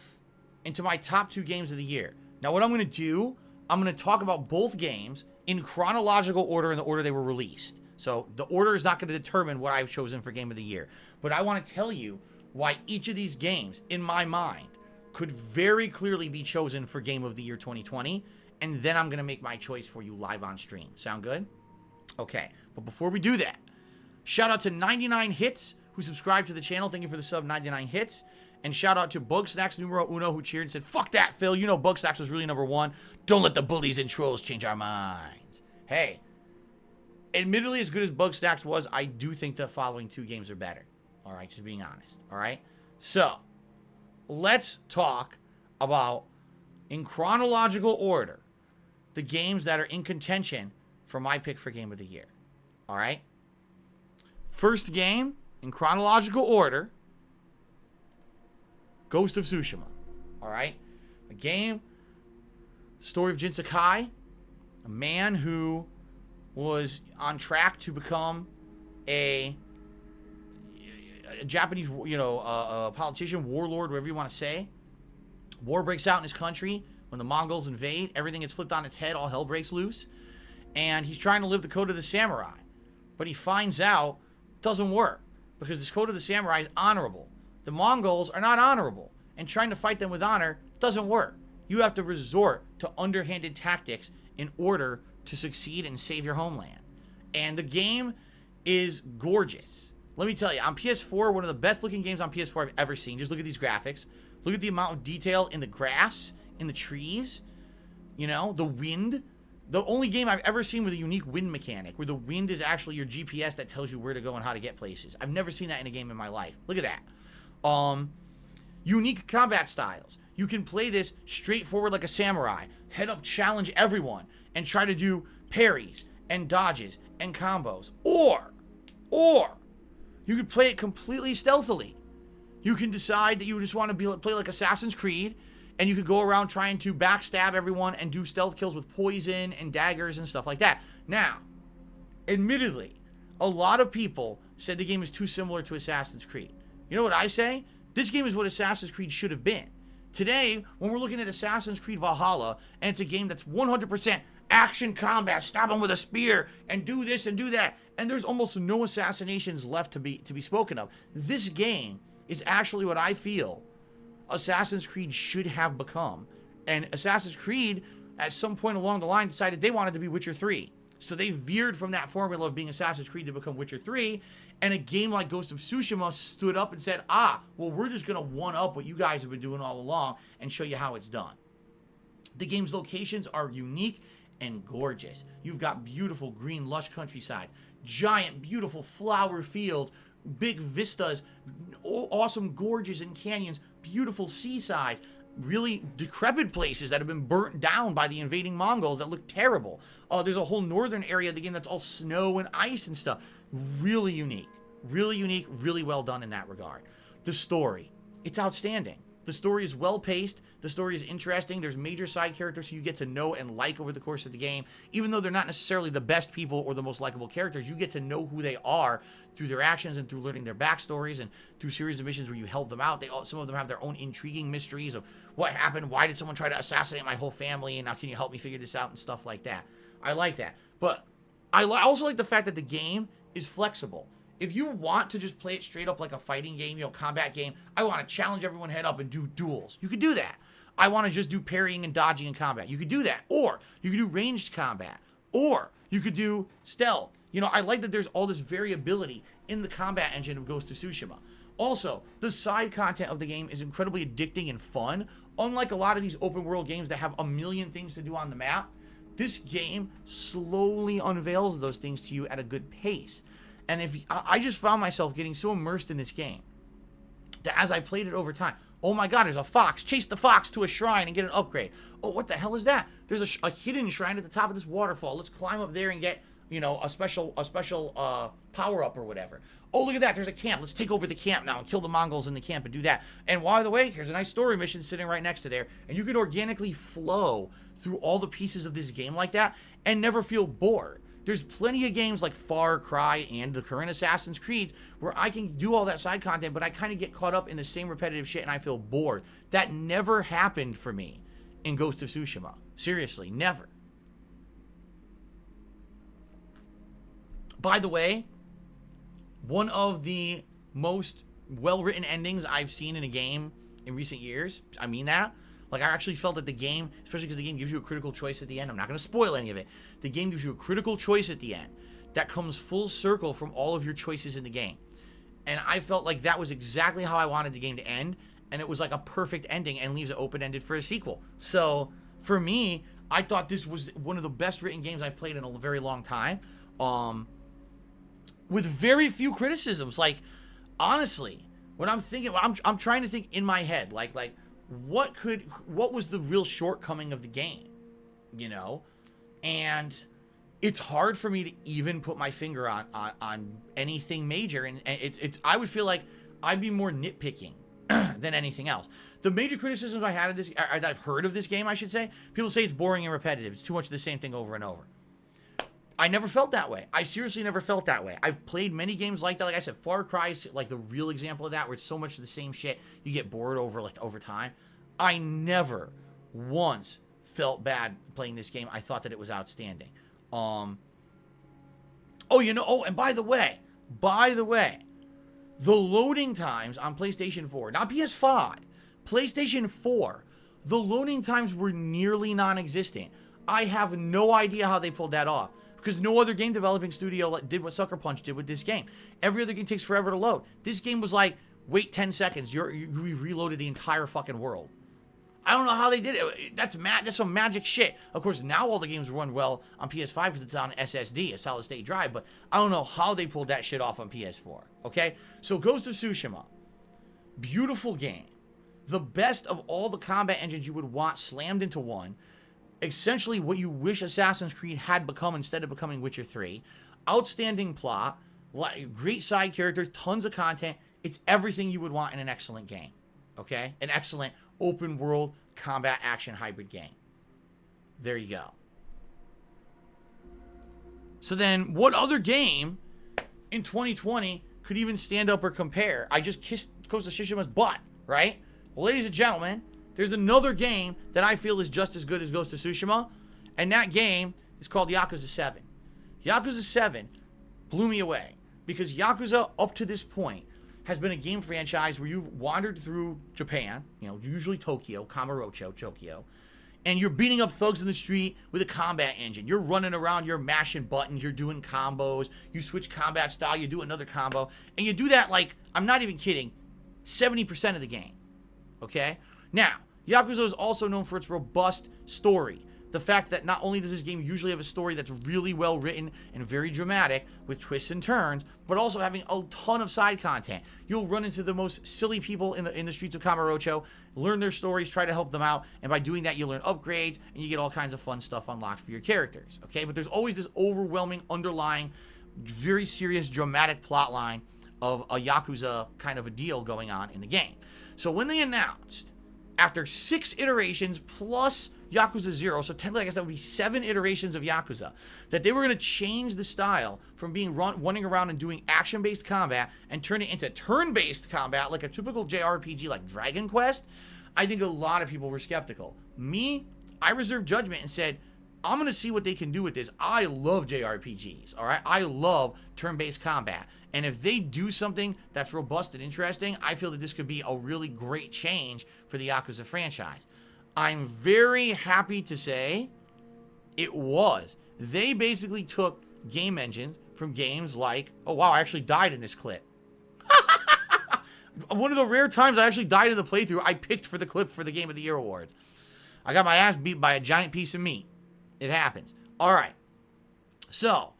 into my top 2 games of the year. Now, what I'm going to do, I'm going to talk about both games in chronological order, in the order they were released. So, the order is not going to determine what I've chosen for Game of the Year. But I want to tell you why each of these games, in my mind, could very clearly be chosen for Game of the Year 2020. And then I'm going to make my choice for you live on stream. Sound good? Okay. But before we do that, shout out to 99 Hits, who subscribed to the channel. Thank you for the sub, 99 Hits. And shout out to Bugsnax numero uno, who cheered and said, "Fuck that, Phil. You know Bugsnax was really #1. Don't let the bullies and trolls change our minds." Hey, admittedly, as good as Bugsnax was, I do think the following 2 games are better. All right, just being honest. All right? So, let's talk about, in chronological order, the games that are in contention for my pick for Game of the Year. All right? First game, in chronological order, Ghost of Tsushima. Alright? A game, story of Jin Sakai, a man who was on track to become a Japanese, you know, a politician, warlord, whatever you want to say. War breaks out in his country when the Mongols invade. Everything gets flipped on its head. All hell breaks loose. And he's trying to live the code of the samurai. But he finds out it doesn't work. Because this code of the samurai is honorable. The Mongols are not honorable. And trying to fight them with honor doesn't work. You have to resort to underhanded tactics in order to succeed and save your homeland. And the game is gorgeous. Let me tell you, on PS4, one of the best looking games on PS4 I've ever seen. Just look at these graphics. Look at the amount of detail in the grass, in the trees, you know, the wind. The only game I've ever seen with a unique wind mechanic, where the wind is actually your GPS that tells you where to go and how to get places. I've never seen that in a game in my life. Look at that. Unique combat styles. You can play this straightforward like a samurai, head up, challenge everyone, and try to do parries and dodges and combos. Or you could play it completely stealthily. You can decide that you just want to play like Assassin's Creed, and you could go around trying to backstab everyone and do stealth kills with poison and daggers and stuff like that. Now, admittedly, a lot of people said the game is too similar to Assassin's Creed. You know what I say? This game is what Assassin's Creed should have been. Today, when we're looking at Assassin's Creed Valhalla, and it's a game that's 100% action combat, stab them with a spear, and do this and do that, and there's almost no assassinations left to be spoken of. This game is actually what I feel Assassin's Creed should have become. And Assassin's Creed, at some point along the line, decided they wanted to be Witcher 3. So they veered from that formula of being Assassin's Creed to become Witcher 3, and a game like Ghost of Tsushima stood up and said, well, we're just going to one-up what you guys have been doing all along and show you how it's done. The game's locations are unique and gorgeous. You've got beautiful green, lush countrysides, giant, beautiful flower fields, big vistas, awesome gorges and canyons, beautiful seasides, really decrepit places that have been burnt down by the invading Mongols that look terrible. There's a whole northern area of the game that's all snow and ice and stuff. Really unique, really well done in that regard. The story, it's outstanding. The story is well paced. The story is interesting. There's major side characters who you get to know and like over the course of the game. Even though they're not necessarily the best people or the most likable characters, you get to know who they are through their actions and through learning their backstories and through series of missions where you help them out. Some of them have their own intriguing mysteries of what happened, why did someone try to assassinate my whole family, and now can you help me figure this out and stuff like that. I like that. But I also like the fact that the game is flexible. if you want to just play it straight up like a fighting game, you know, combat game, I want to challenge everyone head up and do duels. You could do that. I want to just do parrying and dodging in combat. You could do that. Or you could do ranged combat. Or you could do stealth. You know, I like that there's all this variability in the combat engine of Ghost of Tsushima. Also, the side content of the game is incredibly addicting and fun. Unlike a lot of these open world games that have a million things to do on the map, this game slowly unveils those things to you at a good pace. And I just found myself getting so immersed in this game that as I played it over time, oh my god, there's a fox. Chase the fox to a shrine and get an upgrade. Oh, what the hell is that? There's a hidden shrine at the top of this waterfall. Let's climb up there and get, you know, a special power up or whatever. Oh, look at that. There's a camp. Let's take over the camp now and kill the Mongols in the camp and do that. And by the way, here's a nice story mission sitting right next to there. And you can organically flow through all the pieces of this game like that and never feel bored. There's plenty of games like Far Cry and the current Assassin's Creeds where I can do all that side content, but I kind of get caught up in the same repetitive shit and I feel bored. That never happened for me in Ghost of Tsushima. Seriously, never. By the way, one of the most well-written endings I've seen in a game in recent years, I mean that. Like, I actually felt that the game, especially because the game gives you a critical choice at the end. I'm not going to spoil any of it. The game gives you a critical choice at the end that comes full circle from all of your choices in the game. And I felt like that was exactly how I wanted the game to end. And it was like a perfect ending and leaves it open-ended for a sequel. So, for me, I thought this was one of the best written games I've played in a very long time. With very few criticisms. Like, honestly, when I'm thinking, I'm trying to think in my head, like, what was the real shortcoming of the game, you know? And it's hard for me to even put my finger on anything major, and it's I would feel like I'd be more nitpicking than anything else. The major criticisms I had of this, that I've heard of this game, I should say, people say it's boring and repetitive. It's too much of the same thing over and over. I never felt that way. I seriously never felt that way. I've played many games like that. Like I said, Far Cry is like the real example of that, where it's so much of the same shit, you get bored over time. I never once felt bad playing this game. I thought that it was outstanding. Oh, you know, oh, and by the way, the loading times on PlayStation 4, not PS5, PlayStation 4, the loading times were nearly non-existent. I have no idea how they pulled that off, because no other game developing studio did what Sucker Punch did with this game. Every other game takes forever to load. This game was like, wait 10 seconds, you reloaded the entire fucking world. I don't know how they did it. That's some magic shit. Of course, now all the games run well on PS5 because it's on SSD, a solid state drive, but I don't know how they pulled that shit off on PS4, okay? So Ghost of Tsushima, beautiful game. The best of all the combat engines you would want slammed into one. Essentially what you wish Assassin's Creed had become instead of becoming Witcher 3. Outstanding plot, great side characters, tons of content. It's everything you would want in an excellent game, okay? An excellent open world combat action hybrid game. There you go. So then, what other game in 2020 could even stand up or compare? I just kissed Ghost of Tsushima's butt, right? Well, ladies and gentlemen, there's another game that I feel is just as good as Ghost of Tsushima, and that game is called Yakuza 7. Yakuza 7 blew me away, because Yakuza, up to this point, has been a game franchise where you've wandered through Japan, you know, usually Tokyo, Kamurocho, Tokyo, and you're beating up thugs in the street with a combat engine. You're running around, you're mashing buttons, you're doing combos, you switch combat style, you do another combo, and you do that like, I'm not even kidding, 70% of the game, okay? Now, Yakuza is also known for its robust story. The fact that not only does this game usually have a story that's really well written and very dramatic with twists and turns, but also having a ton of side content. You'll run into the most silly people in the streets of Kamurocho, learn their stories, try to help them out, and by doing that you learn upgrades and you get all kinds of fun stuff unlocked for your characters, okay? But there's always this overwhelming, underlying, very serious, dramatic plot line of a Yakuza kind of a deal going on in the game. So when they announced, after 6 iterations plus Yakuza 0, so technically I guess that would be 7 iterations of Yakuza, that they were going to change the style from being running around and doing action-based combat and turn it into turn-based combat like a typical JRPG like Dragon Quest, I think a lot of people were skeptical. Me, I reserved judgment and said, I'm going to see what they can do with this. I love JRPGs, all right? I love turn-based combat. And if they do something that's robust and interesting, I feel that this could be a really great change for the Yakuza franchise. I'm very happy to say it was. They basically took game engines from games like, oh wow, I actually died in this clip. One of the rare times I actually died in the playthrough, I picked for the clip for the Game of the Year awards. I got my ass beat by a giant piece of meat. It happens. All right. So,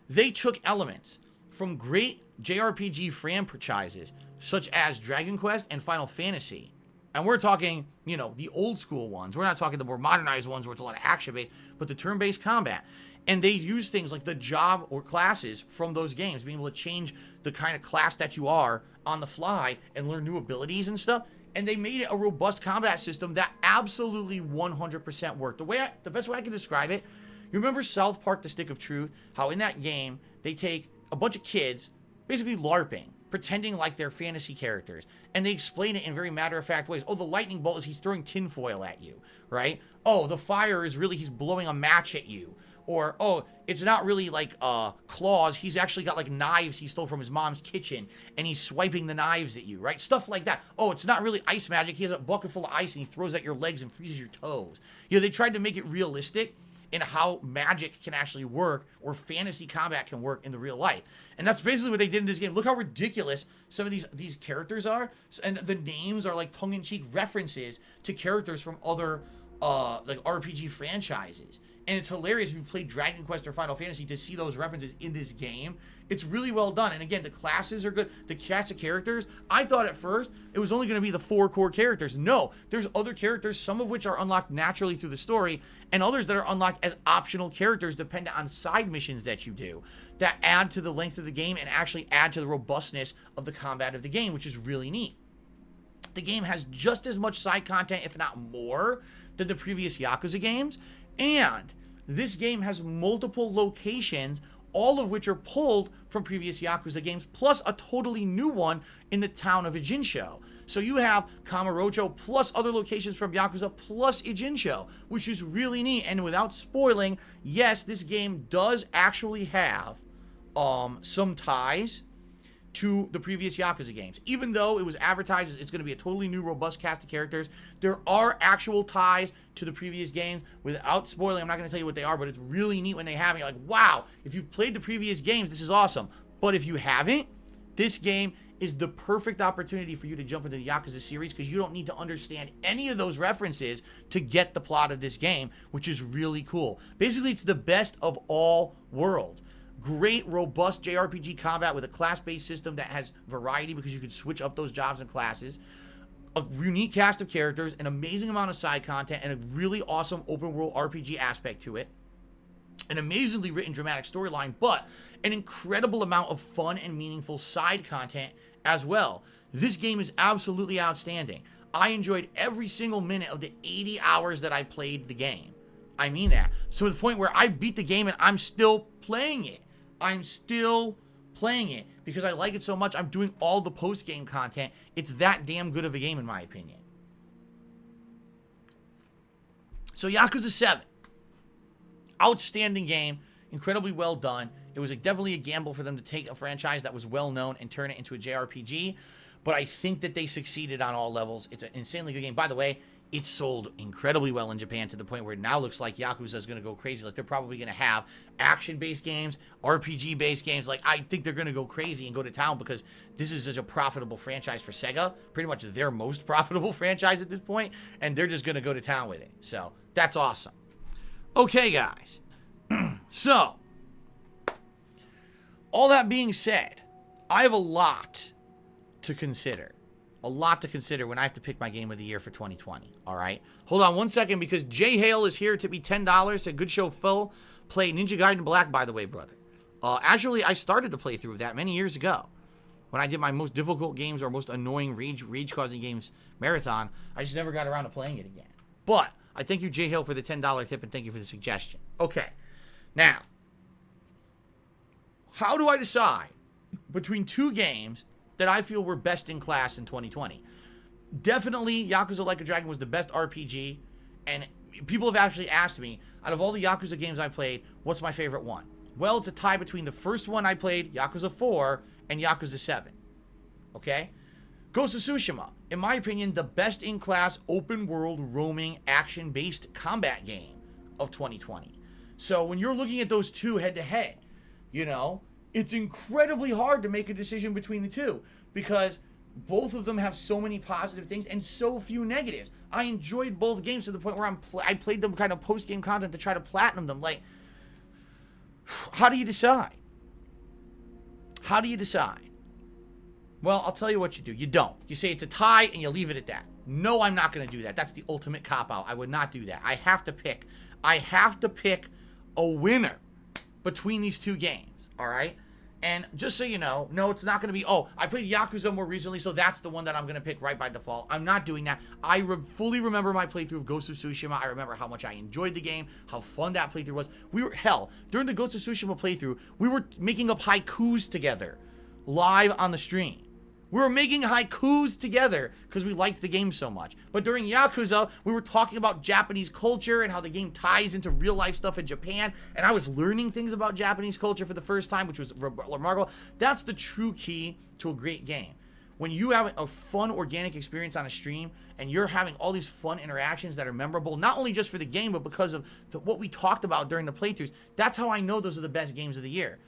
they took elements from great JRPG franchises, such as Dragon Quest and Final Fantasy. And we're talking, you know, the old school ones. We're not talking the more modernized ones where it's a lot of action-based, but the turn-based combat. And they use things like the job or classes from those games, being able to change the kind of class that you are on the fly and learn new abilities and stuff. And they made it a robust combat system that absolutely 100% worked. The best way I can describe it, you remember South Park: The Stick of Truth? How in that game, they take a bunch of kids, basically LARPing, pretending like they're fantasy characters. And they explain it in very matter-of-fact ways. Oh, the lightning bolt is he's throwing tinfoil at you, right? Oh, the fire is really he's blowing a match at you. Or, oh, it's not really like claws. He's actually got like knives he stole from his mom's kitchen and he's swiping the knives at you, right? Stuff like that. Oh, it's not really ice magic. He has a bucket full of ice and he throws at your legs and freezes your toes. You know, they tried to make it realistic in how magic can actually work or fantasy combat can work in the real life. And that's basically what they did in this game. Look how ridiculous some of these characters are. And the names are like tongue-in-cheek references to characters from other like RPG franchises. And it's hilarious if you played Dragon Quest or Final Fantasy to see those references in this game. It's really well done. And again, the classes are good. The cast of characters, I thought at first it was only going to be the 4 core characters. No, there's other characters, some of which are unlocked naturally through the story, and others that are unlocked as optional characters dependent on side missions that you do that add to the length of the game and actually add to the robustness of the combat of the game, which is really neat. The game has just as much side content, if not more, than the previous Yakuza games. And this game has multiple locations, all of which are pulled from previous Yakuza games, plus a totally new one in the town of Ijincho. So you have Kamurocho plus other locations from Yakuza plus Ijincho, which is really neat. And without spoiling, yes, this game does actually have some ties to the previous Yakuza games. Even though it was advertised as it's going to be a totally new, robust cast of characters, there are actual ties to the previous games. Without spoiling, I'm not going to tell you what they are, but it's really neat when they have it. You're like, wow, if you've played the previous games, this is awesome. But if you haven't, this game is the perfect opportunity for you to jump into the Yakuza series because you don't need to understand any of those references to get the plot of this game, which is really cool. Basically, it's the best of all worlds. Great, robust JRPG combat with a class-based system that has variety because you can switch up those jobs and classes. A unique cast of characters, an amazing amount of side content, and a really awesome open-world RPG aspect to it. An amazingly written dramatic storyline, but an incredible amount of fun and meaningful side content as well. This game is absolutely outstanding. I enjoyed every single minute of the 80 hours that I played the game. I mean that. So to the point where I beat the game and I'm still playing it. I'm still playing it because I like it so much. I'm doing all the post-game content. It's that damn good of a game in my opinion. So Yakuza 7. Outstanding game. Incredibly well done. It was definitely a gamble for them to take a franchise that was well known and turn it into a JRPG. But I think that they succeeded on all levels. It's an insanely good game. By the way, it sold incredibly well in Japan to the point where it now looks like Yakuza is going to go crazy. Like, they're probably going to have action-based games, RPG-based games. Like, I think they're going to go crazy and go to town because this is such a profitable franchise for Sega. Pretty much their most profitable franchise at this point, and they're just going to go to town with it. So, that's awesome. Okay, guys. So, all that being said, I have a lot to consider. A lot to consider when I have to pick my game of the year for 2020. All right. Hold on one second because Jay Hale is here to be $10. A good show, Phil. Play Ninja Gaiden Black, by the way, brother. Actually, I started the playthrough of that many years ago. When I did my most difficult games or most annoying rage-causing games marathon, I just never got around to playing it again. But I thank you, Jay Hale, for the $10 tip and thank you for the suggestion. Okay. Now, how do I decide between two games that I feel were best in class in 2020? Definitely, Yakuza Like a Dragon was the best RPG, and people have actually asked me, out of all the Yakuza games I played, what's my favorite one? Well, it's a tie between the first one I played, Yakuza 4, and Yakuza 7. Okay? Ghost of Tsushima, in my opinion, the best in-class, open-world, roaming, action-based combat game of 2020. So when you're looking at those two head-to-head, you know, it's incredibly hard to make a decision between the two because both of them have so many positive things and so few negatives. I enjoyed both games to the point where I played them kind of post-game content to try to platinum them. Like, how do you decide? How do you decide? Well, I'll tell you what you do. You don't. You say it's a tie and you leave it at that. No, I'm not going to do that. That's the ultimate cop-out. I would not do that. I have to pick a winner between these two games, all right? And just so you know, no, it's not going to be, oh, I played Yakuza more recently, so that's the one that I'm going to pick right by default. I'm not doing that. I fully remember my playthrough of Ghost of Tsushima. I remember how much I enjoyed the game, how fun that playthrough was. During the Ghost of Tsushima playthrough, we were making up haikus together live on the stream. We were making haikus together because we liked the game so much. But during Yakuza, we were talking about Japanese culture and how the game ties into real life stuff in Japan. And I was learning things about Japanese culture for the first time, which was remarkable. That's the true key to a great game. When you have a fun, organic experience on a stream and you're having all these fun interactions that are memorable, not only just for the game, but because of what we talked about during the playthroughs, that's how I know those are the best games of the year.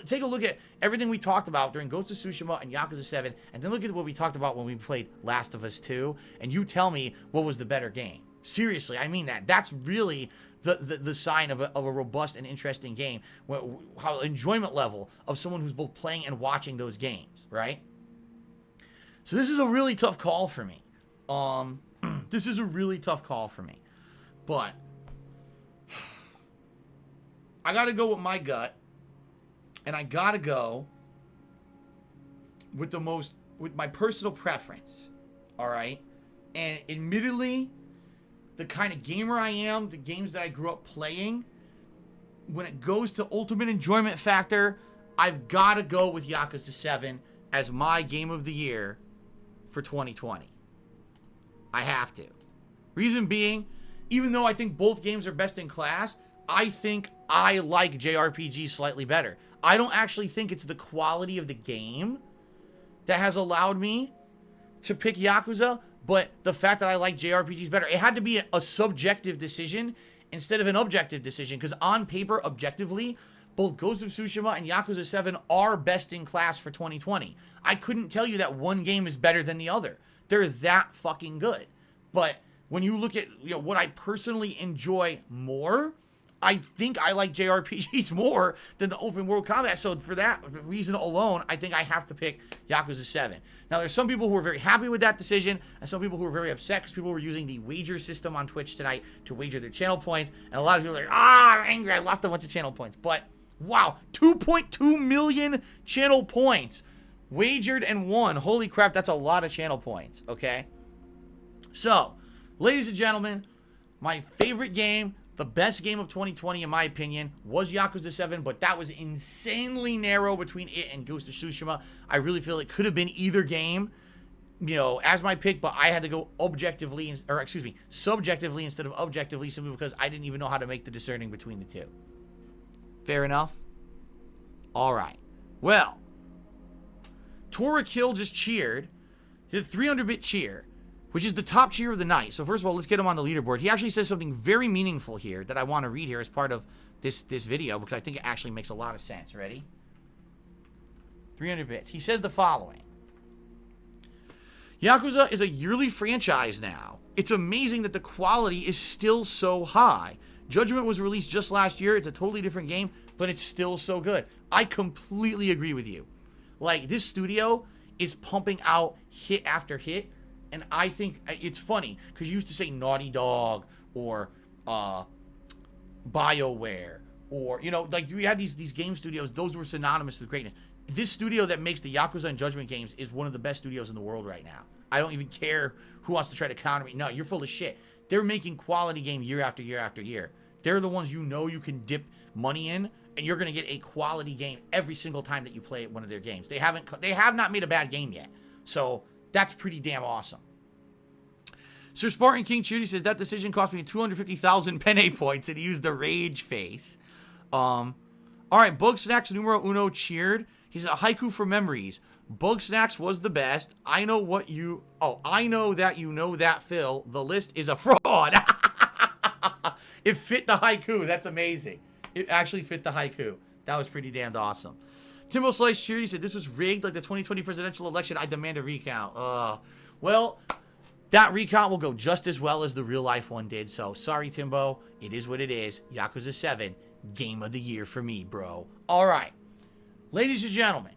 Take a look at everything we talked about during Ghost of Tsushima and Yakuza 7, and then look at what we talked about when we played Last of Us 2, and you tell me what was the better game. Seriously, I mean that. That's really the sign of a robust and interesting game, how enjoyment level of someone who's both playing and watching those games, right? So this is a really tough call for me. This is a really tough call for me. But I got to go with my gut. And I gotta go with my personal preference, all right? And admittedly, the kind of gamer I am, the games that I grew up playing, when it goes to ultimate enjoyment factor, I've gotta go with Yakuza 7 as my game of the year for 2020. I have to. Reason being, even though I think both games are best in class, I think I like JRPG slightly better. I don't actually think it's the quality of the game that has allowed me to pick Yakuza, but the fact that I like JRPGs better. It had to be a subjective decision instead of an objective decision, because on paper, objectively, both Ghost of Tsushima and Yakuza 7 are best in class for 2020. I couldn't tell you that one game is better than the other. They're that fucking good. But when you look at what I personally enjoy more, I think I like JRPGs more than the open world combat. So for that reason alone, I think I have to pick Yakuza 7. Now, there's some people who are very happy with that decision, and some people who are very upset because people were using the wager system on Twitch tonight to wager their channel points. And a lot of people are like, I'm angry, I lost a bunch of channel points. But, wow, 2.2 million channel points wagered and won. Holy crap, that's a lot of channel points, okay? So, ladies and gentlemen, my favorite game, the best game of 2020, in my opinion, was Yakuza 7, but that was insanely narrow between it and Ghost of Tsushima. I really feel it could have been either game, as my pick, but I had to go subjectively instead of objectively, simply because I didn't even know how to make the discerning between the two. Fair enough? All right. Well, Tora Kill just cheered, did a 300-bit cheer, which is the top cheer of the night. So first of all, let's get him on the leaderboard. He actually says something very meaningful here that I want to read here as part of this video, because I think it actually makes a lot of sense. Ready? 300 bits. He says the following. Yakuza is a yearly franchise now. It's amazing that the quality is still so high. Judgment was released just last year. It's a totally different game, but it's still so good. I completely agree with you. Like, this studio is pumping out hit after hit. And I think it's funny, because you used to say Naughty Dog, or BioWare, or, like, we had these game studios, those were synonymous with greatness. This studio that makes the Yakuza and Judgment games is one of the best studios in the world right now. I don't even care who wants to try to counter me. No, you're full of shit. They're making quality game year after year after year. They're the ones you can dip money in, and you're going to get a quality game every single time that you play one of their games. They have not made a bad game yet. So that's pretty damn awesome. Sir Spartan King Chudy says, that decision cost me 250,000 penne points, and he used the rage face. All right, Bugsnax numero uno cheered. He said, a haiku for memories. Bugsnax was the best. I know what you... Oh, I know that you know that, Phil. The list is a fraud. It fit the haiku. That's amazing. It actually fit the haiku. That was pretty damned awesome. Timbo Slice Cheery said, this was rigged like the 2020 presidential election. I demand a recount. Well, that recount will go just as well as the real life one did. So, sorry, Timbo. It is what it is. Yakuza 7, game of the year for me, bro. All right. Ladies and gentlemen,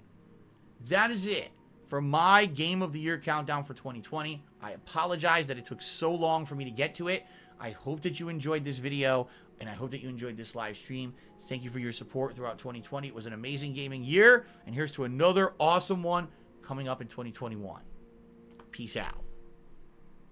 that is it for my game of the year countdown for 2020. I apologize that it took so long for me to get to it. I hope that you enjoyed this video, and I hope that you enjoyed this live stream. Thank you for your support throughout 2020. It was an amazing gaming year, and here's to another awesome one coming up in 2021. Peace out.